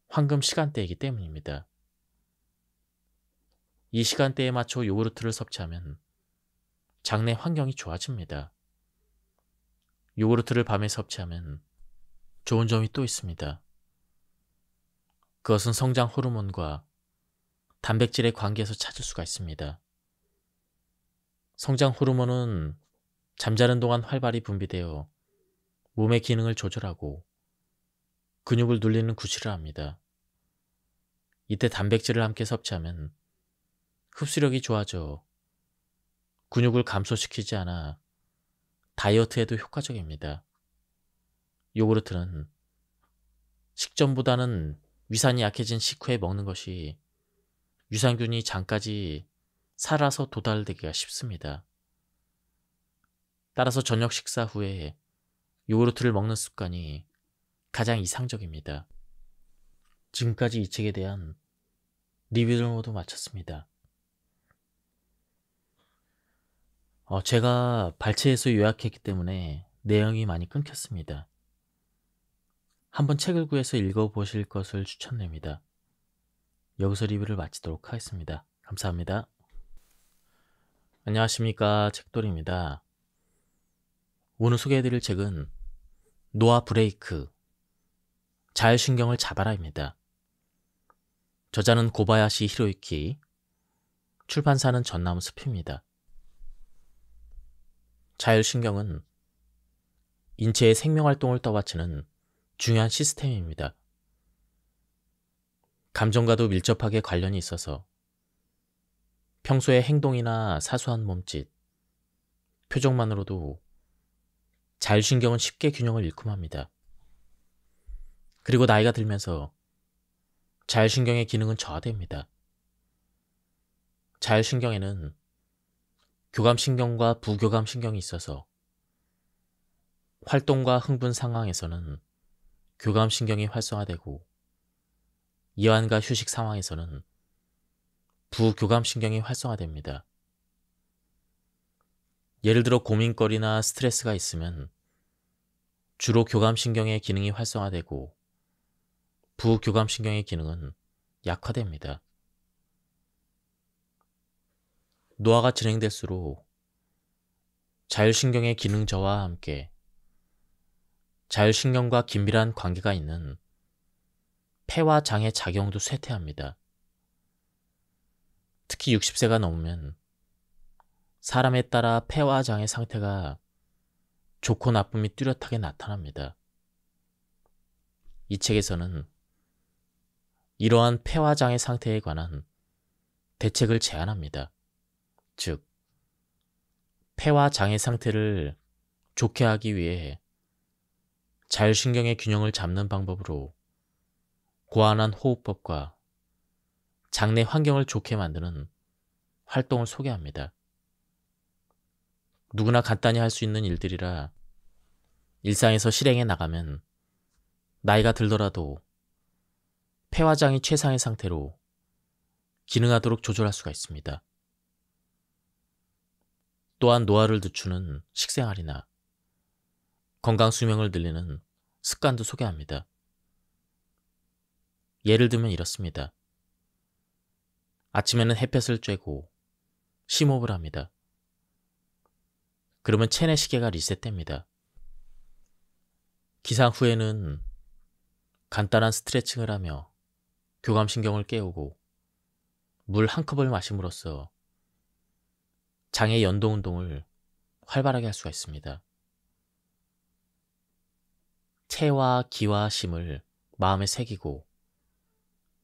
황금 시간대이기 때문입니다. 이 시간대에 맞춰 요구르트를 섭취하면 장내 환경이 좋아집니다. 요구르트를 밤에 섭취하면 좋은 점이 또 있습니다. 그것은 성장 호르몬과 단백질의 관계에서 찾을 수가 있습니다. 성장 호르몬은 잠자는 동안 활발히 분비되어 몸의 기능을 조절하고 근육을 눌리는 구실을 합니다. 이때 단백질을 함께 섭취하면 흡수력이 좋아져 근육을 감소시키지 않아 다이어트에도 효과적입니다. 요구르트는 식전보다는 위산이 약해진 식후에 먹는 것이 유산균이 장까지 살아서 도달되기가 쉽습니다. 따라서 저녁 식사 후에 요구르트를 먹는 습관이 가장 이상적입니다. 지금까지 이 책에 대한 리뷰를 모두 마쳤습니다. 제가 발췌해서 요약했기 때문에 내용이 많이 끊겼습니다. 한번 책을 구해서 읽어보실 것을 추천드립니다. 여기서 리뷰를 마치도록 하겠습니다. 감사합니다. 안녕하십니까, 책돌이입니다. 오늘 소개해드릴 책은 노아 브레이크, 자율신경을 잡아라입니다. 저자는 고바야시 히로유키, 출판사는 전나무 숲입니다. 자율신경은 인체의 생명활동을 떠받치는 중요한 시스템입니다. 감정과도 밀접하게 관련이 있어서 평소의 행동이나 사소한 몸짓, 표정만으로도 자율신경은 쉽게 균형을 잃고 맙니다. 그리고 나이가 들면서 자율신경의 기능은 저하됩니다. 자율신경에는 교감신경과 부교감신경이 있어서 활동과 흥분 상황에서는 교감신경이 활성화되고 이완과 휴식 상황에서는 부교감신경이 활성화됩니다. 예를 들어 고민거리나 스트레스가 있으면 주로 교감신경의 기능이 활성화되고 부교감신경의 기능은 약화됩니다. 노화가 진행될수록 자율신경의 기능 저하와 함께 자율신경과 긴밀한 관계가 있는 폐와 장의 작용도 쇠퇴합니다. 특히 60세가 넘으면 사람에 따라 폐와 장의 상태가 좋고 나쁨이 뚜렷하게 나타납니다. 이 책에서는 이러한 폐와 장의 상태에 관한 대책을 제안합니다. 즉, 폐와 장의 상태를 좋게 하기 위해 자율신경의 균형을 잡는 방법으로 고안한 호흡법과 장내 환경을 좋게 만드는 활동을 소개합니다. 누구나 간단히 할 수 있는 일들이라 일상에서 실행해 나가면 나이가 들더라도 폐와 장이 최상의 상태로 기능하도록 조절할 수가 있습니다. 또한 노화를 늦추는 식생활이나 건강 수명을 늘리는 습관도 소개합니다. 예를 들면 이렇습니다. 아침에는 햇볕을 쬐고 심호흡을 합니다. 그러면 체내 시계가 리셋됩니다. 기상 후에는 간단한 스트레칭을 하며 교감신경을 깨우고 물 한 컵을 마심으로써 장의 연동 운동을 활발하게 할 수가 있습니다. 체와 기와 심을 마음에 새기고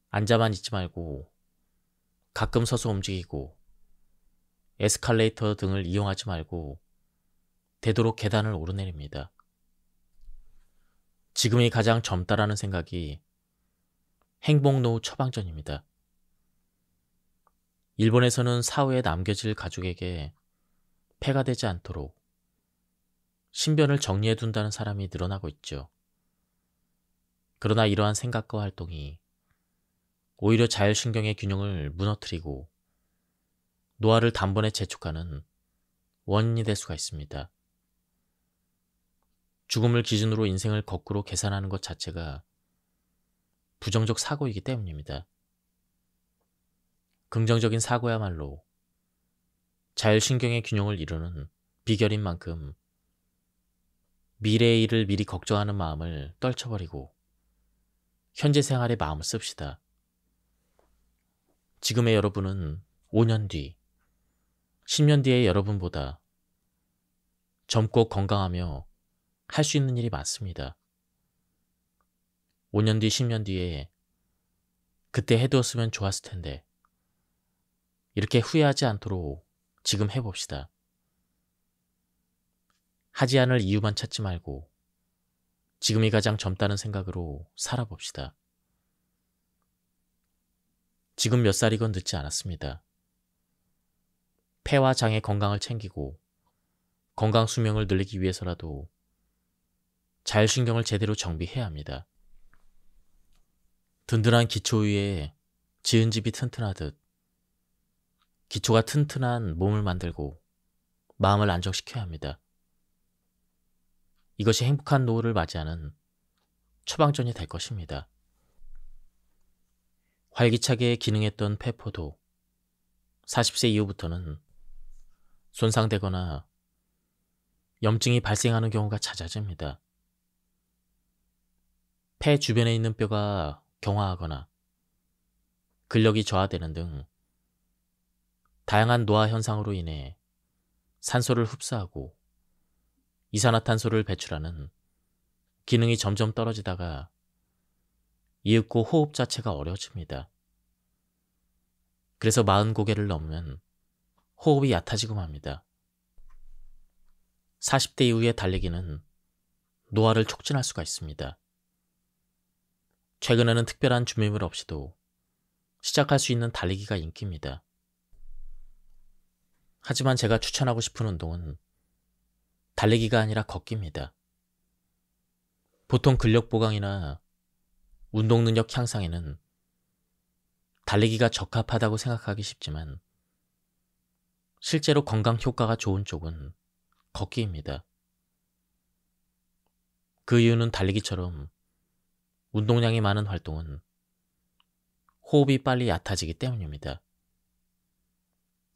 앉아만 있지 말고 가끔 서서 움직이고 에스컬레이터 등을 이용하지 말고 되도록 계단을 오르내립니다. 지금이 가장 젊다라는 생각이 행복 노후 처방전입니다. 일본에서는 사후에 남겨질 가족에게 폐가 되지 않도록 신변을 정리해둔다는 사람이 늘어나고 있죠. 그러나 이러한 생각과 활동이 오히려 자율신경의 균형을 무너뜨리고 노화를 단번에 재촉하는 원인이 될 수가 있습니다. 죽음을 기준으로 인생을 거꾸로 계산하는 것 자체가 부정적 사고이기 때문입니다. 긍정적인 사고야말로 자율신경의 균형을 이루는 비결인 만큼 미래의 일을 미리 걱정하는 마음을 떨쳐버리고 현재 생활에 마음을 씁시다. 지금의 여러분은 5년 뒤, 10년 뒤의 여러분보다 젊고 건강하며 할 수 있는 일이 많습니다. 5년 뒤, 10년 뒤에 그때 해두었으면 좋았을 텐데 이렇게 후회하지 않도록 지금 해봅시다. 하지 않을 이유만 찾지 말고 지금이 가장 젊다는 생각으로 살아봅시다. 지금 몇 살이건 늦지 않았습니다. 폐와 장의 건강을 챙기고 건강 수명을 늘리기 위해서라도 자율신경을 제대로 정비해야 합니다. 든든한 기초 위에 지은 집이 튼튼하듯 기초가 튼튼한 몸을 만들고 마음을 안정시켜야 합니다. 이것이 행복한 노후를 맞이하는 처방전이 될 것입니다. 활기차게 기능했던 폐포도 40세 이후부터는 손상되거나 염증이 발생하는 경우가 잦아집니다. 폐 주변에 있는 뼈가 경화하거나 근력이 저하되는 등 다양한 노화 현상으로 인해 산소를 흡수하고 이산화탄소를 배출하는 기능이 점점 떨어지다가 이윽고 호흡 자체가 어려워집니다. 그래서 40고개를 넘으면 호흡이 얕아지고 맙니다. 40대 이후의 달리기는 노화를 촉진할 수가 있습니다. 최근에는 특별한 준비물 없이도 시작할 수 있는 달리기가 인기입니다. 하지만 제가 추천하고 싶은 운동은 달리기가 아니라 걷기입니다. 보통 근력 보강이나 운동 능력 향상에는 달리기가 적합하다고 생각하기 쉽지만 실제로 건강 효과가 좋은 쪽은 걷기입니다. 그 이유는 달리기처럼 운동량이 많은 활동은 호흡이 빨리 얕아지기 때문입니다.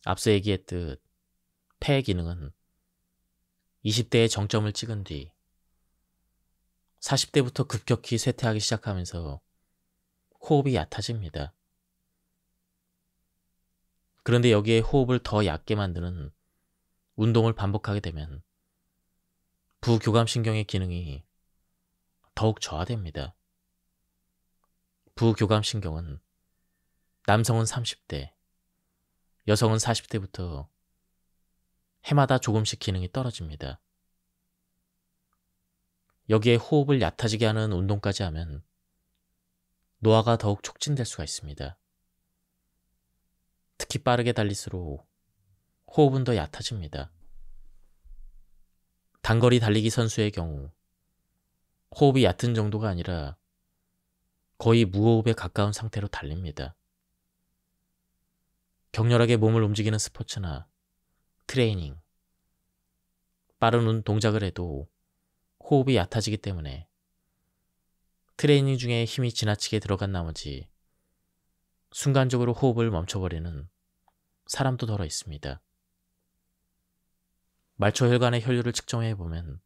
앞서 얘기했듯 폐의 기능은 20대에 정점을 찍은 뒤 40대부터 급격히 쇠퇴하기 시작하면서 호흡이 얕아집니다. 그런데 여기에 호흡을 더 얕게 만드는 운동을 반복하게 되면 부교감신경의 기능이 더욱 저하됩니다. 부교감신경은 남성은 30대, 여성은 40대부터 해마다 조금씩 기능이 떨어집니다. 여기에 호흡을 얕아지게 하는 운동까지 하면 노화가 더욱 촉진될 수가 있습니다. 특히 빠르게 달릴수록 호흡은 더 얕아집니다. 단거리 달리기 선수의 경우 호흡이 얕은 정도가 아니라 거의 무호흡에 가까운 상태로 달립니다. 격렬하게 몸을 움직이는 스포츠나 트레이닝, 빠른 동작을 해도 호흡이 얕아지기 때문에 트레이닝 중에 힘이 지나치게 들어간 나머지 순간적으로 호흡을 멈춰버리는 사람도 덜어 있습니다. 말초 혈관의 혈류를 측정해보면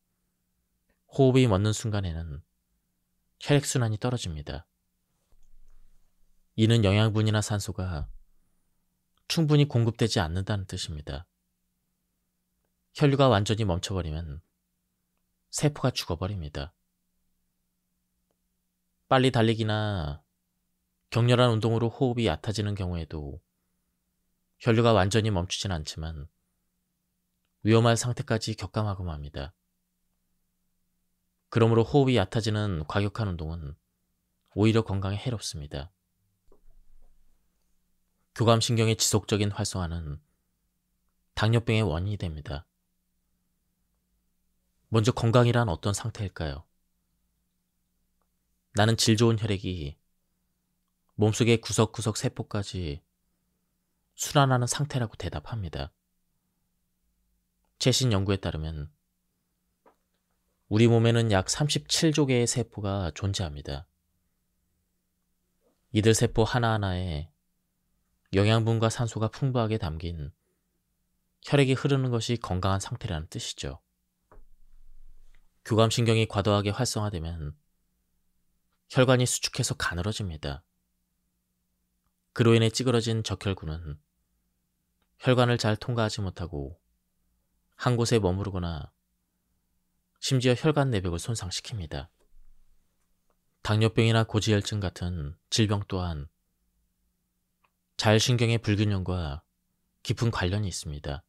호흡이 멎는 순간에는 혈액순환이 떨어집니다. 이는 영양분이나 산소가 충분히 공급되지 않는다는 뜻입니다. 혈류가 완전히 멈춰버리면 세포가 죽어버립니다. 빨리 달리기나 격렬한 운동으로 호흡이 얕아지는 경우에도 혈류가 완전히 멈추진 않지만 위험한 상태까지 격감하고 맙니다. 그러므로 호흡이 얕아지는 과격한 운동은 오히려 건강에 해롭습니다. 교감신경의 지속적인 활성화는 당뇨병의 원인이 됩니다. 먼저 건강이란 어떤 상태일까요? 나는 질 좋은 혈액이 몸속의 구석구석 세포까지 순환하는 상태라고 대답합니다. 최신 연구에 따르면 우리 몸에는 약 37조 개의 세포가 존재합니다. 이들 세포 하나하나에 영양분과 산소가 풍부하게 담긴 혈액이 흐르는 것이 건강한 상태라는 뜻이죠. 교감신경이 과도하게 활성화되면 혈관이 수축해서 가늘어집니다. 그로 인해 찌그러진 적혈구는 혈관을 잘 통과하지 못하고 한 곳에 머무르거나 심지어 혈관 내벽을 손상시킵니다. 당뇨병이나 고지혈증 같은 질병 또한 자율신경의 불균형과 깊은 관련이 있습니다.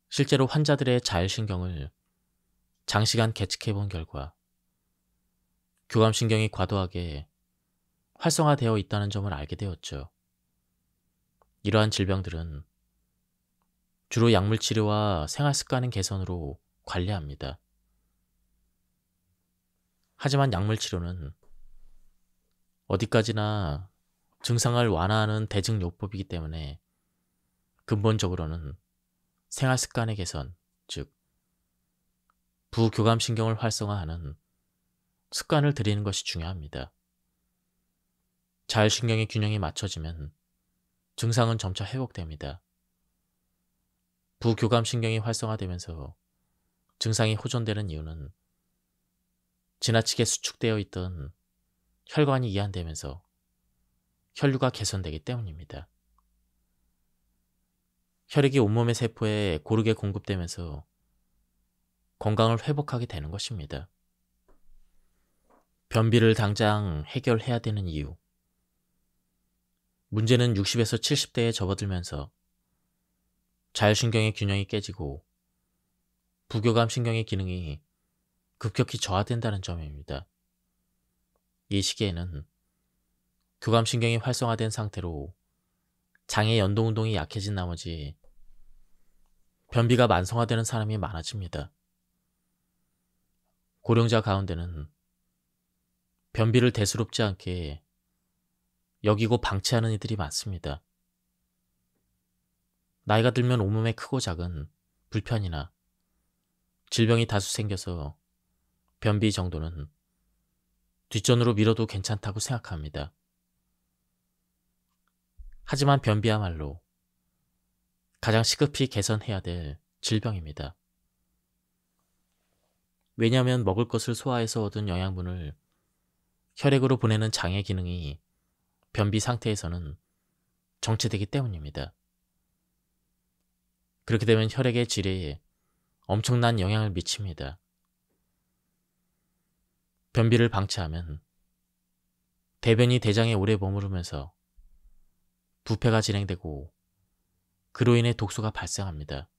실제로 환자들의 자율신경을 장시간 계측해 본 결과 교감신경이 과도하게 활성화되어 있다는 점을 알게 되었죠. 이러한 질병들은 주로 약물치료와 생활습관 개선으로 관리합니다. 하지만 약물치료는 어디까지나 증상을 완화하는 대증요법이기 때문에 근본적으로는 생활습관의 개선, 즉 부교감신경을 활성화하는 습관을 들이는 것이 중요합니다. 자율신경의 균형이 맞춰지면 증상은 점차 회복됩니다. 부교감신경이 활성화되면서 증상이 호전되는 이유는 지나치게 수축되어 있던 혈관이 이완되면서 혈류가 개선되기 때문입니다. 혈액이 온몸의 세포에 고르게 공급되면서 건강을 회복하게 되는 것입니다. 변비를 당장 해결해야 되는 이유. 문제는 60에서 70대에 접어들면서 자율신경의 균형이 깨지고 부교감신경의 기능이 급격히 저하된다는 점입니다. 이 시기에는 교감신경이 활성화된 상태로 장의 연동운동이 약해진 나머지 변비가 만성화되는 사람이 많아집니다. 고령자 가운데는 변비를 대수롭지 않게 여기고 방치하는 이들이 많습니다. 나이가 들면 온몸에 크고 작은 불편이나 질병이 다수 생겨서 변비 정도는 뒷전으로 미뤄도 괜찮다고 생각합니다. 하지만 변비야말로 가장 시급히 개선해야 될 질병입니다. 왜냐하면 먹을 것을 소화해서 얻은 영양분을 혈액으로 보내는 장의 기능이 변비 상태에서는 정체되기 때문입니다. 그렇게 되면 혈액의 질에 엄청난 영향을 미칩니다. 변비를 방치하면 대변이 대장에 오래 머무르면서 부패가 진행되고 그로 인해 독소가 발생합니다.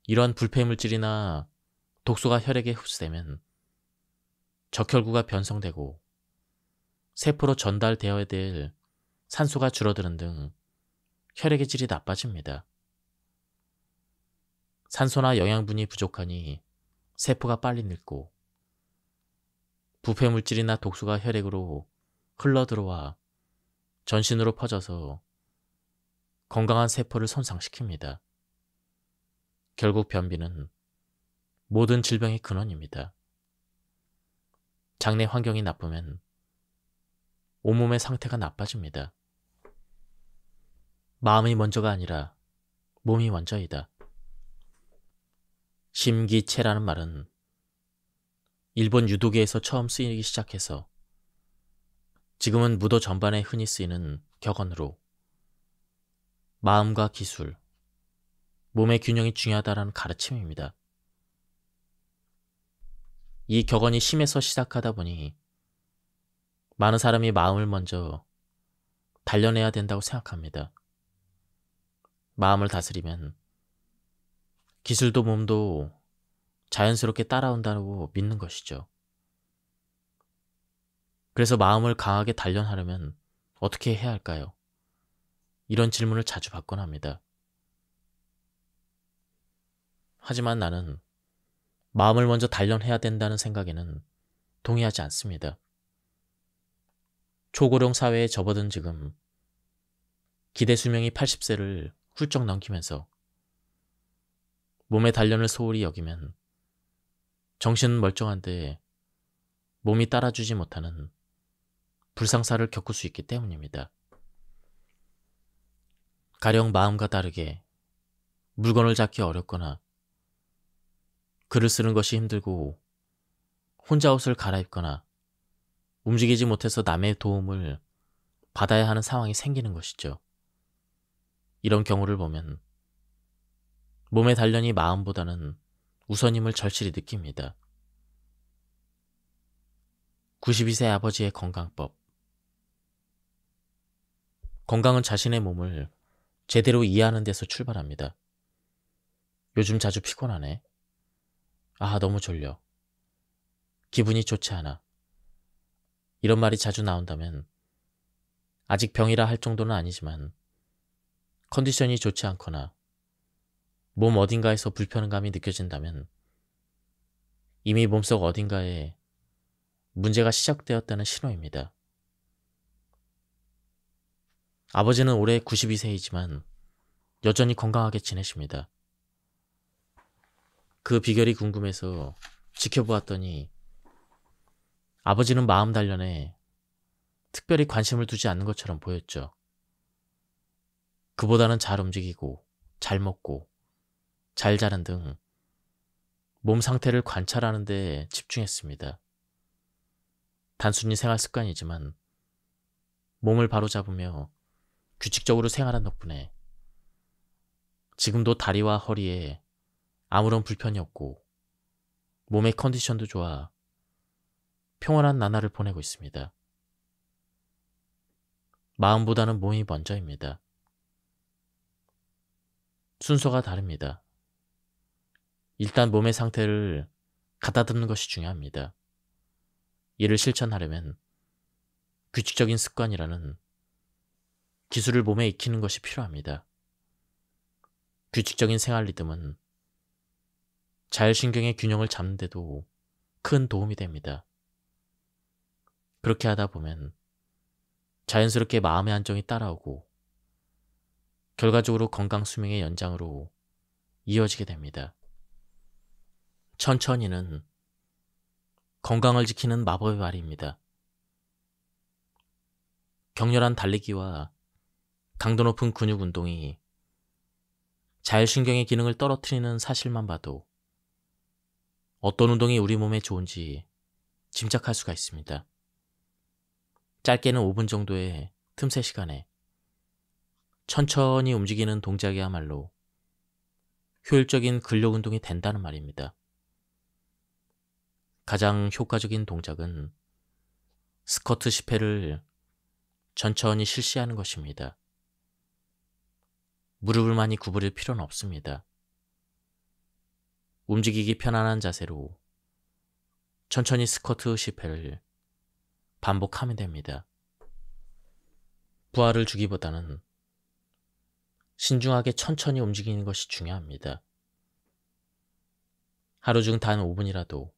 이러한 불폐물질이나 독소가 혈액에 흡수되면 적혈구가 변성되고 세포로 전달되어야 될 산소가 줄어드는 등 혈액의 질이 나빠집니다. 산소나 영양분이 부족하니 세포가 빨리 늙고 부패물질이나 독소가 혈액으로 흘러들어와 전신으로 퍼져서 건강한 세포를 손상시킵니다. 결국 변비는 모든 질병의 근원입니다. 장내 환경이 나쁘면 온몸의 상태가 나빠집니다. 마음이 먼저가 아니라 몸이 먼저이다. 심기체라는 말은 일본 유도계에서 처음 쓰이기 시작해서 지금은 무도 전반에 흔히 쓰이는 격언으로 마음과 기술, 몸의 균형이 중요하다는 가르침입니다. 이 격언이 심에서 시작하다 보니 많은 사람이 마음을 먼저 단련해야 된다고 생각합니다. 마음을 다스리면 기술도 몸도 자연스럽게 따라온다고 믿는 것이죠. 그래서 마음을 강하게 단련하려면 어떻게 해야 할까요? 이런 질문을 자주 받곤 합니다. 하지만 나는 마음을 먼저 단련해야 된다는 생각에는 동의하지 않습니다. 초고령 사회에 접어든 지금 기대 수명이 80세를 훌쩍 넘기면서 몸의 단련을 소홀히 여기면 정신은 멀쩡한데 몸이 따라주지 못하는 불상사를 겪을 수 있기 때문입니다. 가령 마음과 다르게 물건을 잡기 어렵거나 글을 쓰는 것이 힘들고 혼자 옷을 갈아입거나 움직이지 못해서 남의 도움을 받아야 하는 상황이 생기는 것이죠. 이런 경우를 보면 몸의 단련이 마음보다는 우선임을 절실히 느낍니다. 92세 아버지의 건강법. 건강은 자신의 몸을 제대로 이해하는 데서 출발합니다. 요즘 자주 피곤하네. 아, 너무 졸려. 기분이 좋지 않아. 이런 말이 자주 나온다면 아직 병이라 할 정도는 아니지만 컨디션이 좋지 않거나 몸 어딘가에서 불편감이 느껴진다면 이미 몸속 어딘가에 문제가 시작되었다는 신호입니다. 아버지는 올해 92세이지만 여전히 건강하게 지내십니다. 그 비결이 궁금해서 지켜보았더니 아버지는 마음 단련에 특별히 관심을 두지 않는 것처럼 보였죠. 그보다는 잘 움직이고 잘 먹고 잘 자는 등 몸 상태를 관찰하는 데 집중했습니다. 단순히 생활 습관이지만 몸을 바로잡으며 규칙적으로 생활한 덕분에 지금도 다리와 허리에 아무런 불편이 없고 몸의 컨디션도 좋아 평온한 나날을 보내고 있습니다. 마음보다는 몸이 먼저입니다. 순서가 다릅니다. 일단 몸의 상태를 가다듬는 것이 중요합니다. 이를 실천하려면 규칙적인 습관이라는 기술을 몸에 익히는 것이 필요합니다. 규칙적인 생활 리듬은 자율신경의 균형을 잡는 데도 큰 도움이 됩니다. 그렇게 하다 보면 자연스럽게 마음의 안정이 따라오고 결과적으로 건강 수명의 연장으로 이어지게 됩니다. 천천히는 건강을 지키는 마법의 말입니다. 격렬한 달리기와 강도 높은 근육 운동이 자율신경의 기능을 떨어뜨리는 사실만 봐도 어떤 운동이 우리 몸에 좋은지 짐작할 수가 있습니다. 짧게는 5분 정도의 틈새 시간에 천천히 움직이는 동작이야말로 효율적인 근력 운동이 된다는 말입니다. 가장 효과적인 동작은 스쿼트 10회를 천천히 실시하는 것입니다. 무릎을 많이 구부릴 필요는 없습니다. 움직이기 편안한 자세로 천천히 스쿼트 10회를 반복하면 됩니다. 부하를 주기보다는 신중하게 천천히 움직이는 것이 중요합니다. 하루 중 단 5분이라도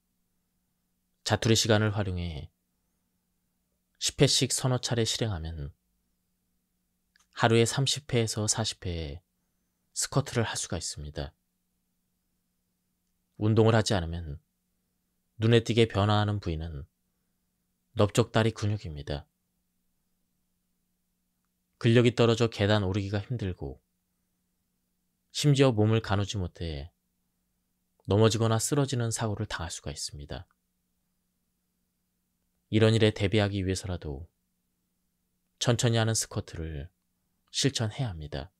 자투리 시간을 활용해 10회씩 서너 차례 실행하면 하루에 30회에서 40회의 스쿼트를 할 수가 있습니다. 운동을 하지 않으면 눈에 띄게 변화하는 부위는 넓적다리 근육입니다. 근력이 떨어져 계단 오르기가 힘들고 심지어 몸을 가누지 못해 넘어지거나 쓰러지는 사고를 당할 수가 있습니다. 이런 일에 대비하기 위해서라도 천천히 하는 스쿼트를 실천해야 합니다.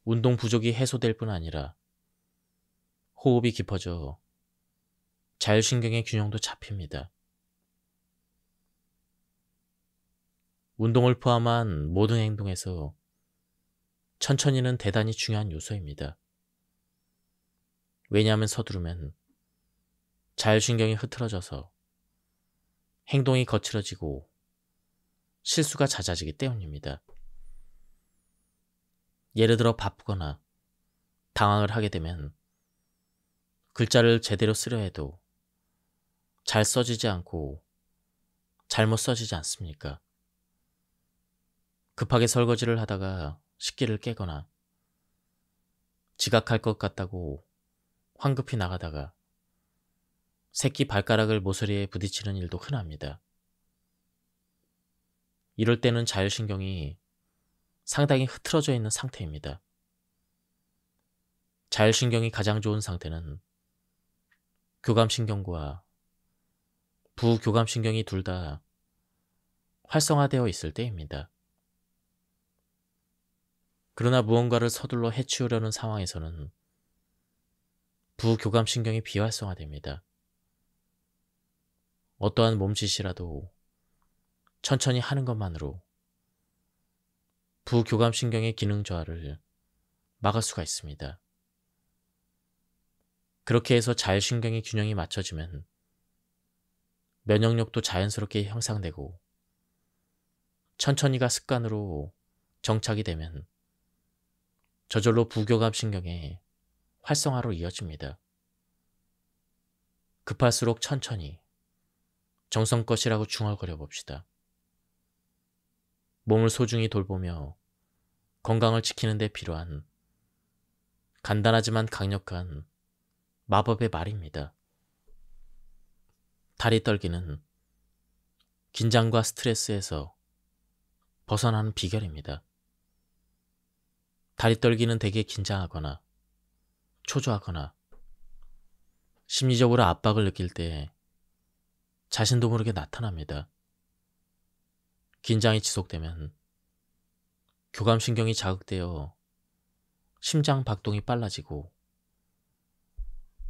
운동 부족이 해소될 뿐 아니라 호흡이 깊어져 자율신경의 균형도 잡힙니다. 운동을 포함한 모든 행동에서 천천히는 대단히 중요한 요소입니다. 왜냐하면 서두르면 자율신경이 흐트러져서 행동이 거칠어지고 실수가 잦아지기 때문입니다. 예를 들어 바쁘거나 당황을 하게 되면 글자를 제대로 쓰려 해도 잘 써지지 않고 잘못 써지지 않습니까? 급하게 설거지를 하다가 식기를 깨거나 지각할 것 같다고 황급히 나가다가 새끼 발가락을 모서리에 부딪히는 일도 흔합니다. 이럴 때는 자율신경이 상당히 흐트러져 있는 상태입니다. 자율신경이 가장 좋은 상태는 교감신경과 부교감신경이 둘 다 활성화되어 있을 때입니다. 그러나 무언가를 서둘러 해치우려는 상황에서는 부교감신경이 비활성화됩니다. 어떠한 몸짓이라도 천천히 하는 것만으로 부교감신경의 기능 저하를 막을 수가 있습니다. 그렇게 해서 자율신경의 균형이 맞춰지면 면역력도 자연스럽게 형성되고 천천히가 습관으로 정착이 되면 저절로 부교감신경의 활성화로 이어집니다. 급할수록 천천히 정성껏이라고 중얼거려 봅시다. 몸을 소중히 돌보며 건강을 지키는 데 필요한 간단하지만 강력한 마법의 말입니다. 다리 떨기는 긴장과 스트레스에서 벗어나는 비결입니다. 다리 떨기는 되게 긴장하거나 초조하거나 심리적으로 압박을 느낄 때 자신도 모르게 나타납니다. 긴장이 지속되면 교감신경이 자극되어 심장 박동이 빨라지고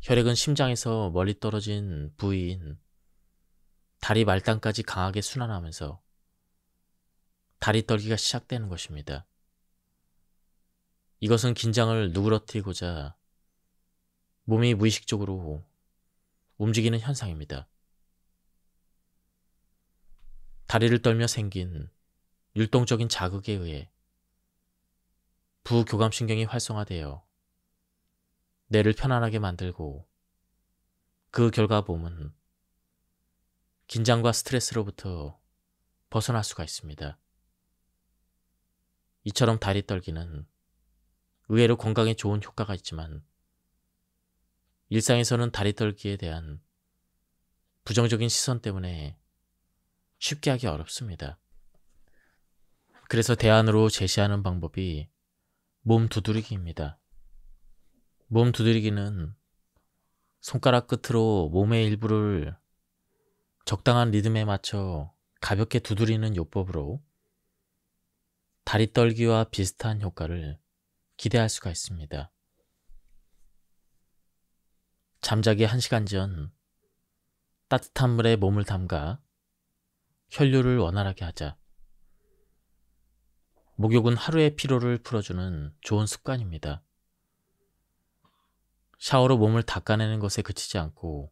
혈액은 심장에서 멀리 떨어진 부위인 다리 말단까지 강하게 순환하면서 다리 떨기가 시작되는 것입니다. 이것은 긴장을 누그러뜨리고자 몸이 무의식적으로 움직이는 현상입니다. 다리를 떨며 생긴 율동적인 자극에 의해 부교감신경이 활성화되어 뇌를 편안하게 만들고 그 결과 몸은 긴장과 스트레스로부터 벗어날 수가 있습니다. 이처럼 다리 떨기는 의외로 건강에 좋은 효과가 있지만 일상에서는 다리 떨기에 대한 부정적인 시선 때문에 쉽게 하기 어렵습니다. 그래서 대안으로 제시하는 방법이 몸 두드리기입니다. 몸 두드리기는 손가락 끝으로 몸의 일부를 적당한 리듬에 맞춰 가볍게 두드리는 요법으로 다리 떨기와 비슷한 효과를 기대할 수가 있습니다. 잠자기 1시간 전 따뜻한 물에 몸을 담가 혈류를 원활하게 하자. 목욕은 하루의 피로를 풀어주는 좋은 습관입니다. 샤워로 몸을 닦아내는 것에 그치지 않고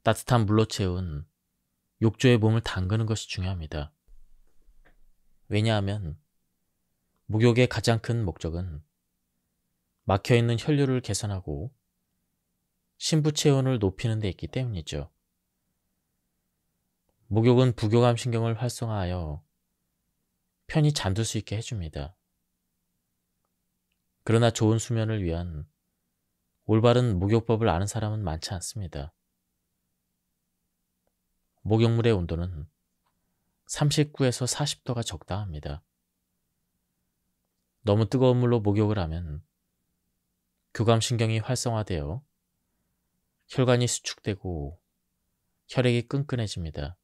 따뜻한 물로 채운 욕조에 몸을 담그는 것이 중요합니다. 왜냐하면 목욕의 가장 큰 목적은 막혀있는 혈류를 개선하고 신부 체온을 높이는 데 있기 때문이죠. 목욕은 부교감 신경을 활성화하여 편히 잠들 수 있게 해줍니다. 그러나 좋은 수면을 위한 올바른 목욕법을 아는 사람은 많지 않습니다. 목욕물의 온도는 39에서 40도가 적당합니다. 너무 뜨거운 물로 목욕을 하면 교감신경이 활성화되어 혈관이 수축되고 혈액이 끈끈해집니다.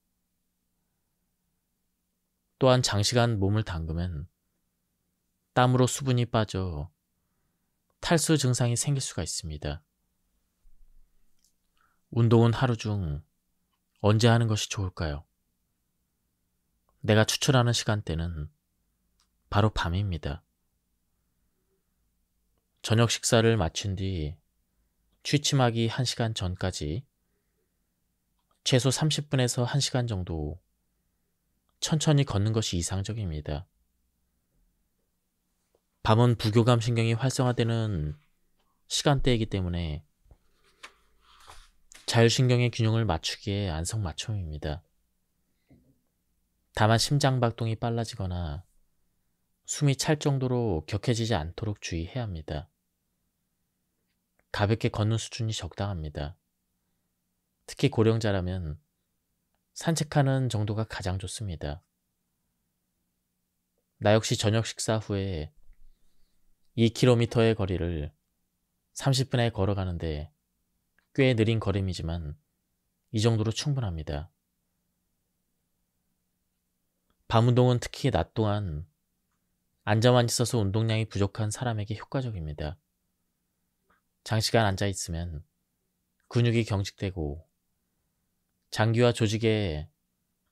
또한 장시간 몸을 담그면 땀으로 수분이 빠져 탈수 증상이 생길 수가 있습니다. 운동은 하루 중 언제 하는 것이 좋을까요? 내가 추천하는 시간대는 바로 밤입니다. 저녁 식사를 마친 뒤 취침하기 1시간 전까지 최소 30분에서 1시간 정도 천천히 걷는 것이 이상적입니다. 밤은 부교감 신경이 활성화되는 시간대이기 때문에 자율신경의 균형을 맞추기에 안성맞춤입니다. 다만 심장박동이 빨라지거나 숨이 찰 정도로 격해지지 않도록 주의해야 합니다. 가볍게 걷는 수준이 적당합니다. 특히 고령자라면 산책하는 정도가 가장 좋습니다. 나 역시 저녁 식사 후에 2km의 거리를 30분에 걸어가는데 꽤 느린 걸음이지만 이 정도로 충분합니다. 밤 운동은 특히 낮 동안 앉아만 있어서 운동량이 부족한 사람에게 효과적입니다. 장시간 앉아 있으면 근육이 경직되고 장기와 조직에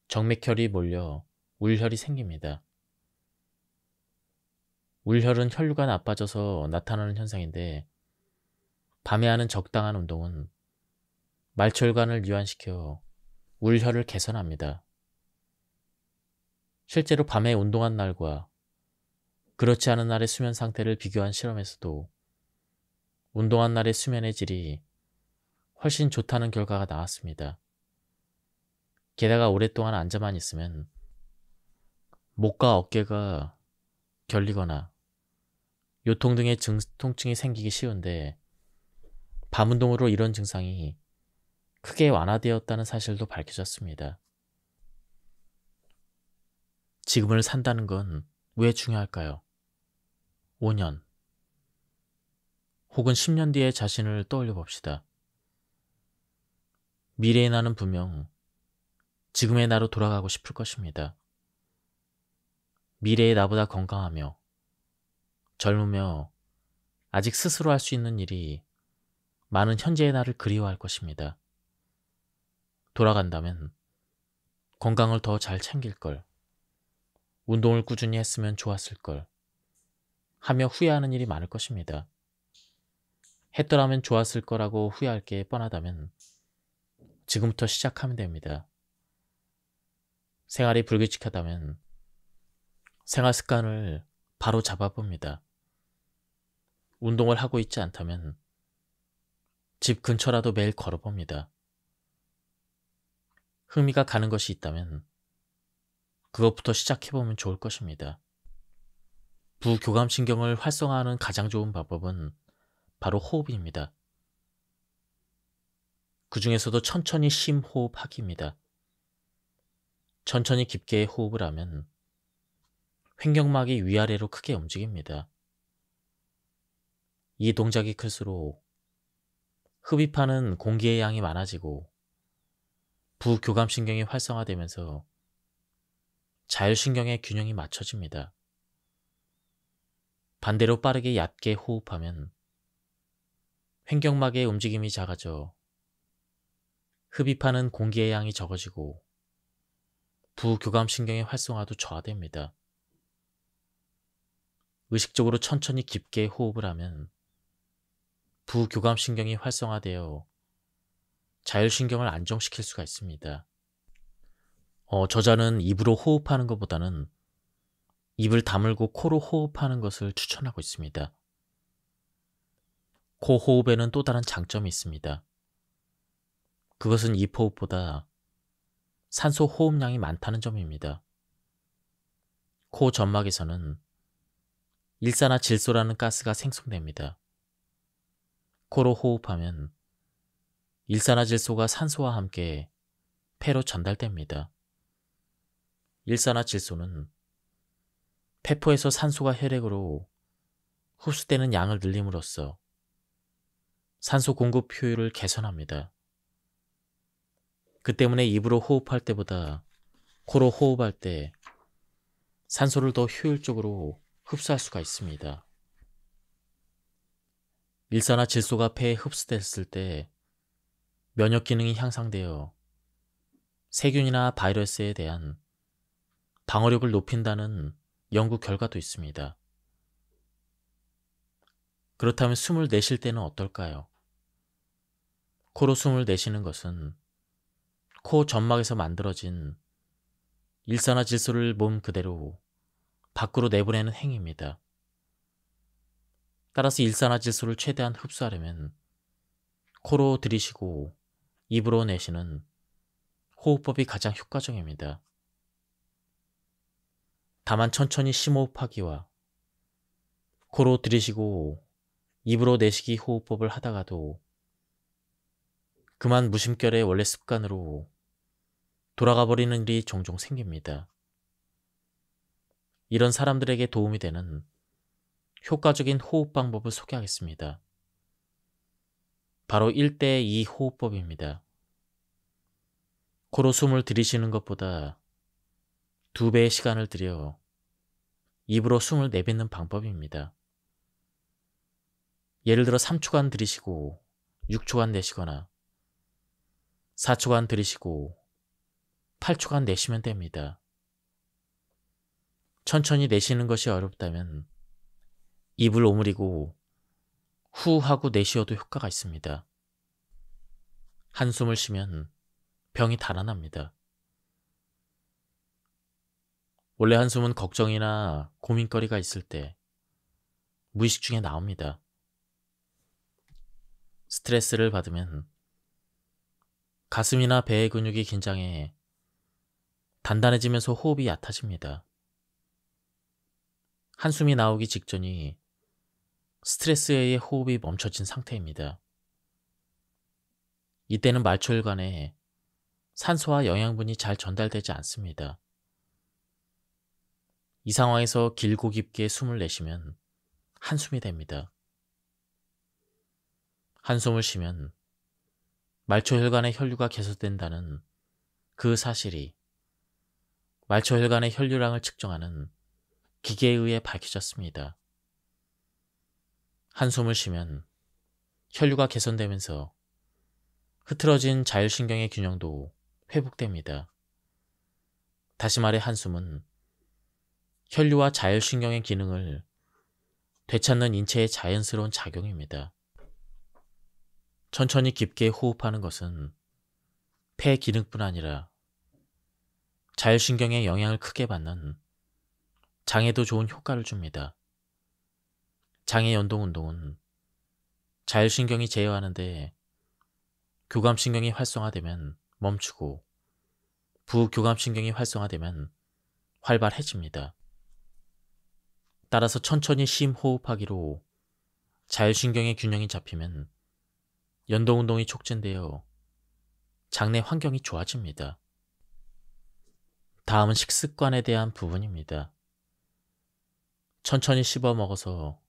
정맥혈이 몰려 울혈이 생깁니다. 울혈은 혈류가 나빠져서 나타나는 현상인데 밤에 하는 적당한 운동은 말초혈관을 이완시켜 울혈을 개선합니다. 실제로 밤에 운동한 날과 그렇지 않은 날의 수면 상태를 비교한 실험에서도 운동한 날의 수면의 질이 훨씬 좋다는 결과가 나왔습니다. 게다가 오랫동안 앉아만 있으면 목과 어깨가 결리거나 요통 등의 통증이 생기기 쉬운데 밤 운동으로 이런 증상이 크게 완화되었다는 사실도 밝혀졌습니다. 지금을 산다는 건 왜 중요할까요? 5년 혹은 10년 뒤의 자신을 떠올려 봅시다. 미래의 나는 분명 지금의 나로 돌아가고 싶을 것입니다. 미래의 나보다 건강하며 젊으며 아직 스스로 할 수 있는 일이 많은 현재의 나를 그리워할 것입니다. 돌아간다면 건강을 더 잘 챙길 걸, 운동을 꾸준히 했으면 좋았을 걸 하며 후회하는 일이 많을 것입니다. 했더라면 좋았을 거라고 후회할 게 뻔하다면 지금부터 시작하면 됩니다. 생활이 불규칙하다면 생활 습관을 바로 잡아봅니다. 운동을 하고 있지 않다면 집 근처라도 매일 걸어봅니다. 흥미가 가는 것이 있다면 그것부터 시작해보면 좋을 것입니다. 부교감신경을 활성화하는 가장 좋은 방법은 바로 호흡입니다. 그 중에서도 천천히 심호흡하기입니다. 천천히 깊게 호흡을 하면 횡격막이 위아래로 크게 움직입니다. 이 동작이 클수록 흡입하는 공기의 양이 많아지고 부교감신경이 활성화되면서 자율신경의 균형이 맞춰집니다. 반대로 빠르게 얕게 호흡하면 횡격막의 움직임이 작아져 흡입하는 공기의 양이 적어지고 부교감신경의 활성화도 저하됩니다. 의식적으로 천천히 깊게 호흡을 하면 부교감신경이 활성화되어 자율신경을 안정시킬 수가 있습니다. 저자는 입으로 호흡하는 것보다는 입을 다물고 코로 호흡하는 것을 추천하고 있습니다. 코 호흡에는 또 다른 장점이 있습니다. 그것은 입 호흡보다 산소 호흡량이 많다는 점입니다. 코 점막에서는 일산화질소라는 가스가 생성됩니다. 코로 호흡하면 일산화질소가 산소와 함께 폐로 전달됩니다. 일산화질소는 폐포에서 산소가 혈액으로 흡수되는 양을 늘림으로써 산소 공급 효율을 개선합니다. 그 때문에 입으로 호흡할 때보다 코로 호흡할 때 산소를 더 효율적으로 흡수할 수가 있습니다. 일산화질소가 폐에 흡수됐을 때 면역 기능이 향상되어 세균이나 바이러스에 대한 방어력을 높인다는 연구 결과도 있습니다. 그렇다면 숨을 내쉴 때는 어떨까요? 코로 숨을 내쉬는 것은 코 점막에서 만들어진 일산화질소를 몸 그대로 밖으로 내보내는 행위입니다. 따라서 일산화질소를 최대한 흡수하려면 코로 들이쉬고 입으로 내쉬는 호흡법이 가장 효과적입니다. 다만 천천히 심호흡하기와 코로 들이쉬고 입으로 내쉬기 호흡법을 하다가도 그만 무심결에 원래 습관으로 돌아가 버리는 일이 종종 생깁니다. 이런 사람들에게 도움이 되는 효과적인 호흡 방법을 소개하겠습니다. 바로 1대2 호흡법입니다. 코로 숨을 들이쉬는 것보다 2배의 시간을 들여 입으로 숨을 내뱉는 방법입니다. 예를 들어 3초간 들이쉬고 6초간 내쉬거나 4초간 들이쉬고 8초간 내쉬면 됩니다. 천천히 내쉬는 것이 어렵다면 입을 오므리고 후 하고 내쉬어도 효과가 있습니다. 한숨을 쉬면 병이 달아납니다. 원래 한숨은 걱정이나 고민거리가 있을 때 무의식 중에 나옵니다. 스트레스를 받으면 가슴이나 배의 근육이 긴장해 단단해지면서 호흡이 얕아집니다. 한숨이 나오기 직전이 스트레스에 의해 호흡이 멈춰진 상태입니다. 이때는 말초혈관에 산소와 영양분이 잘 전달되지 않습니다. 이 상황에서 길고 깊게 숨을 내쉬면 한숨이 됩니다. 한숨을 쉬면 말초혈관의 혈류가 개선된다는 그 사실이 말초혈관의 혈류량을 측정하는 기계에 의해 밝혀졌습니다. 한숨을 쉬면 혈류가 개선되면서 흐트러진 자율신경의 균형도 회복됩니다. 다시 말해 한숨은 혈류와 자율신경의 기능을 되찾는 인체의 자연스러운 작용입니다. 천천히 깊게 호흡하는 것은 폐 기능뿐 아니라 자율신경에 영향을 크게 받는 장에도 좋은 효과를 줍니다. 장의 연동 운동은 자율신경이 제어하는데 교감신경이 활성화되면 멈추고 부교감신경이 활성화되면 활발해집니다. 따라서 천천히 심호흡하기로 자율신경의 균형이 잡히면 연동운동이 촉진되어 장내 환경이 좋아집니다. 다음은 식습관에 대한 부분입니다. 천천히 씹어 먹어서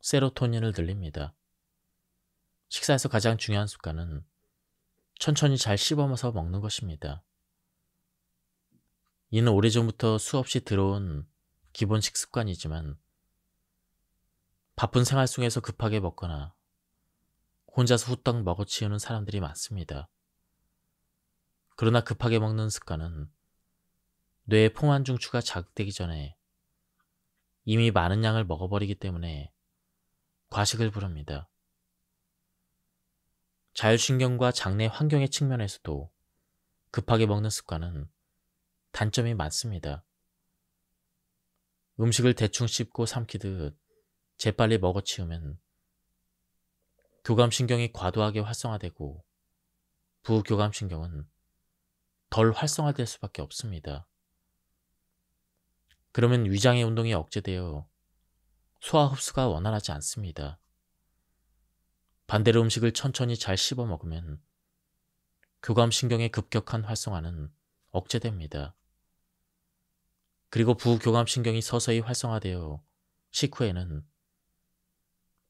세로토닌을 늘립니다. 식사에서 가장 중요한 습관은 천천히 잘 씹어서 먹는 것입니다. 이는 오래전부터 수없이 들어온 기본 식습관이지만 바쁜 생활 속에서 급하게 먹거나 혼자서 후딱 먹어치우는 사람들이 많습니다. 그러나 급하게 먹는 습관은 뇌의 포만중추가 자극되기 전에 이미 많은 양을 먹어버리기 때문에 과식을 부릅니다. 자율신경과 장내 환경의 측면에서도 급하게 먹는 습관은 단점이 많습니다. 음식을 대충 씹고 삼키듯 재빨리 먹어치우면 교감신경이 과도하게 활성화되고 부교감신경은 덜 활성화될 수밖에 없습니다. 그러면 위장의 운동이 억제되어 소화 흡수가 원활하지 않습니다. 반대로 음식을 천천히 잘 씹어 먹으면 교감신경의 급격한 활성화는 억제됩니다. 그리고 부교감신경이 서서히 활성화되어 식후에는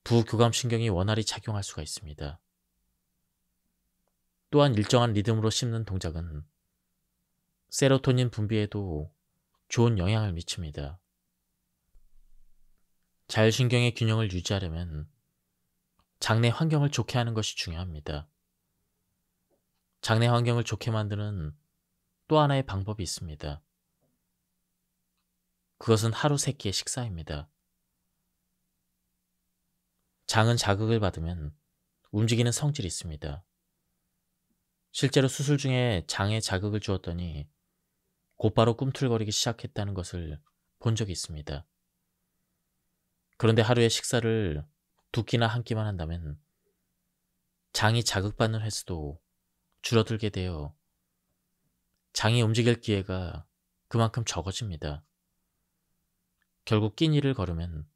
부교감신경이 원활히 작용할 수가 있습니다. 또한 일정한 리듬으로 씹는 동작은 세로토닌 분비에도 좋은 영향을 미칩니다. 자율신경의 균형을 유지하려면 장내 환경을 좋게 하는 것이 중요합니다. 장내 환경을 좋게 만드는 또 하나의 방법이 있습니다. 그것은 하루 3끼의 식사입니다. 장은 자극을 받으면 움직이는 성질이 있습니다. 실제로 수술 중에 장에 자극을 주었더니 곧바로 꿈틀거리기 시작했다는 것을 본 적이 있습니다. 그런데 하루에 식사를 2끼나 1끼만 한다면 장이 자극받는 횟수도 줄어들게 되어 장이 움직일 기회가 그만큼 적어집니다. 결국 끼니를 걸으면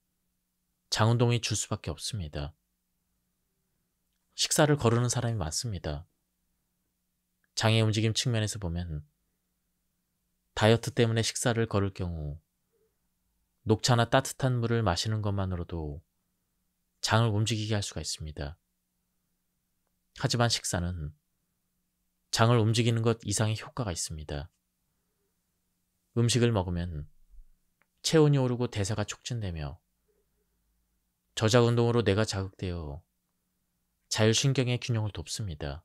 장 운동이 줄 수밖에 없습니다. 식사를 거르는 사람이 많습니다. 장의 움직임 측면에서 보면 다이어트 때문에 식사를 거를 경우 녹차나 따뜻한 물을 마시는 것만으로도 장을 움직이게 할 수가 있습니다. 하지만 식사는 장을 움직이는 것 이상의 효과가 있습니다. 음식을 먹으면 체온이 오르고 대사가 촉진되며 저작운동으로 뇌가 자극되어 자율신경의 균형을 돕습니다.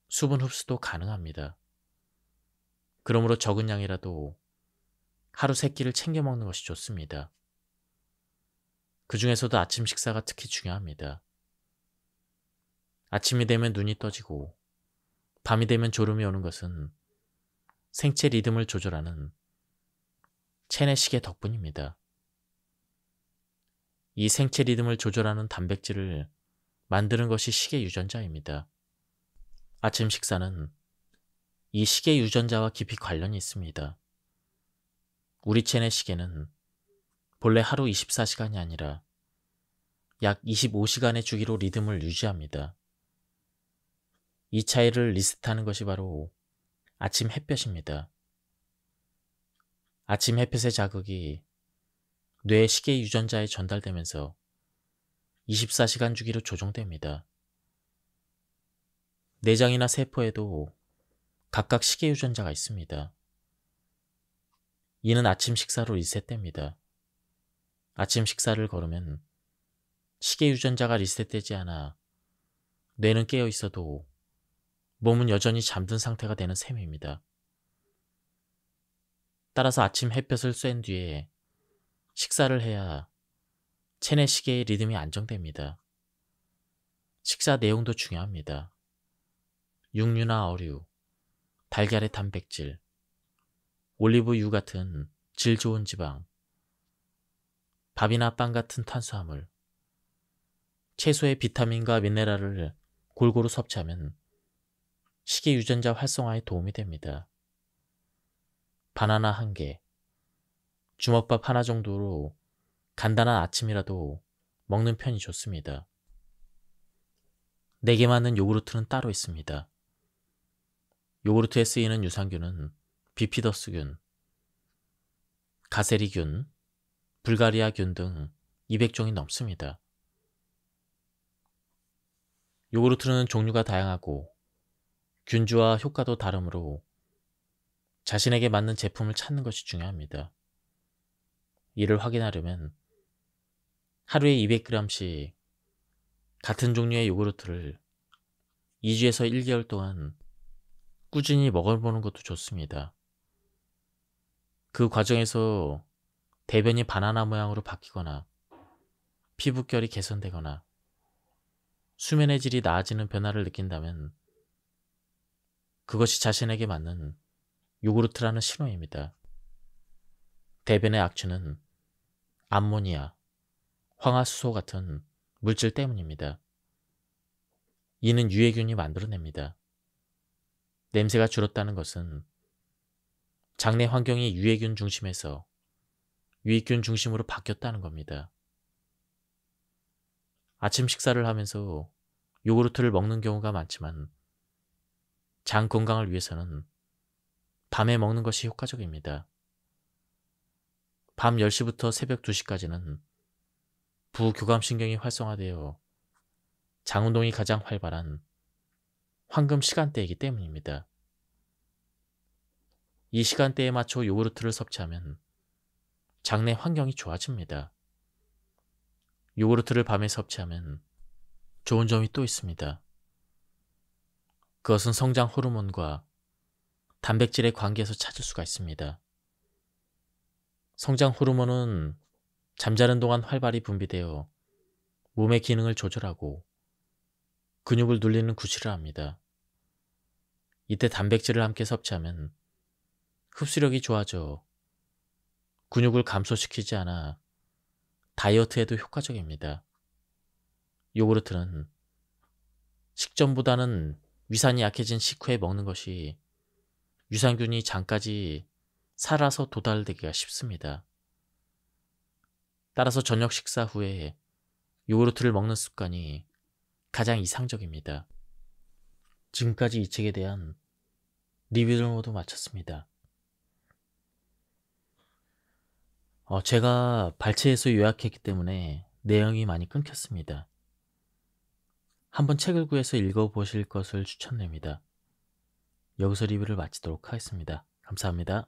수분 흡수도 가능합니다. 그러므로 적은 양이라도 하루 3끼를 챙겨 먹는 것이 좋습니다. 그 중에서도 아침 식사가 특히 중요합니다. 아침이 되면 눈이 떠지고 밤이 되면 졸음이 오는 것은 생체 리듬을 조절하는 체내시계 덕분입니다. 이 생체 리듬을 조절하는 단백질을 만드는 것이 시계 유전자입니다. 아침 식사는 이 시계 유전자와 깊이 관련이 있습니다. 우리 체내 시계는 본래 하루 24시간이 아니라 약 25시간의 주기로 리듬을 유지합니다. 이 차이를 리셋하는 것이 바로 아침 햇볕입니다. 아침 햇볕의 자극이 뇌 시계 유전자에 전달되면서 24시간 주기로 조정됩니다. 내장이나 세포에도 각각 시계 유전자가 있습니다. 이는 아침 식사로 리셋됩니다. 아침 식사를 거르면 시계 유전자가 리셋되지 않아 뇌는 깨어 있어도 몸은 여전히 잠든 상태가 되는 셈입니다. 따라서 아침 햇볕을 쐰 뒤에 식사를 해야 체내 시계의 리듬이 안정됩니다. 식사 내용도 중요합니다. 육류나 어류, 달걀의 단백질, 올리브유 같은 질 좋은 지방, 밥이나 빵 같은 탄수화물, 채소의 비타민과 미네랄을 골고루 섭취하면 시계 유전자 활성화에 도움이 됩니다. 바나나 1개, 주먹밥 하나 정도로 간단한 아침이라도 먹는 편이 좋습니다. 내게 맞는 요구르트는 따로 있습니다. 요구르트에 쓰이는 유산균은 비피더스균, 가세리균, 불가리아균 등 200종이 넘습니다. 요구르트는 종류가 다양하고 균주와 효과도 다르므로 자신에게 맞는 제품을 찾는 것이 중요합니다. 이를 확인하려면 하루에 200g씩 같은 종류의 요구르트를 2주에서 1개월 동안 꾸준히 먹어보는 것도 좋습니다. 그 과정에서 대변이 바나나 모양으로 바뀌거나 피부결이 개선되거나 수면의 질이 나아지는 변화를 느낀다면 그것이 자신에게 맞는 요구르트라는 신호입니다. 대변의 악취는 암모니아, 황화수소 같은 물질 때문입니다. 이는 유해균이 만들어냅니다. 냄새가 줄었다는 것은 장내 환경이 유해균 중심에서 유익균 중심으로 바뀌었다는 겁니다. 아침 식사를 하면서 요구르트를 먹는 경우가 많지만 장 건강을 위해서는 밤에 먹는 것이 효과적입니다. 밤 10시부터 새벽 2시까지는 부교감신경이 활성화되어 장운동이 가장 활발한 황금 시간대이기 때문입니다. 이 시간대에 맞춰 요구르트를 섭취하면 장내 환경이 좋아집니다. 요구르트를 밤에 섭취하면 좋은 점이 또 있습니다. 그것은 성장 호르몬과 단백질의 관계에서 찾을 수가 있습니다. 성장 호르몬은 잠자는 동안 활발히 분비되어 몸의 기능을 조절하고 근육을 눌리는 구실을 합니다. 이때 단백질을 함께 섭취하면 흡수력이 좋아져 근육을 감소시키지 않아 다이어트에도 효과적입니다. 요구르트는 식전보다는 위산이 약해진 식후에 먹는 것이 유산균이 장까지 살아서 도달되기가 쉽습니다. 따라서 저녁 식사 후에 요구르트를 먹는 습관이 가장 이상적입니다. 지금까지 이 책에 대한 리뷰를 모두 마쳤습니다. 제가 발췌해서 요약했기 때문에 내용이 많이 끊겼습니다. 한번 책을 구해서 읽어보실 것을 추천드립니다. 여기서 리뷰를 마치도록 하겠습니다. 감사합니다.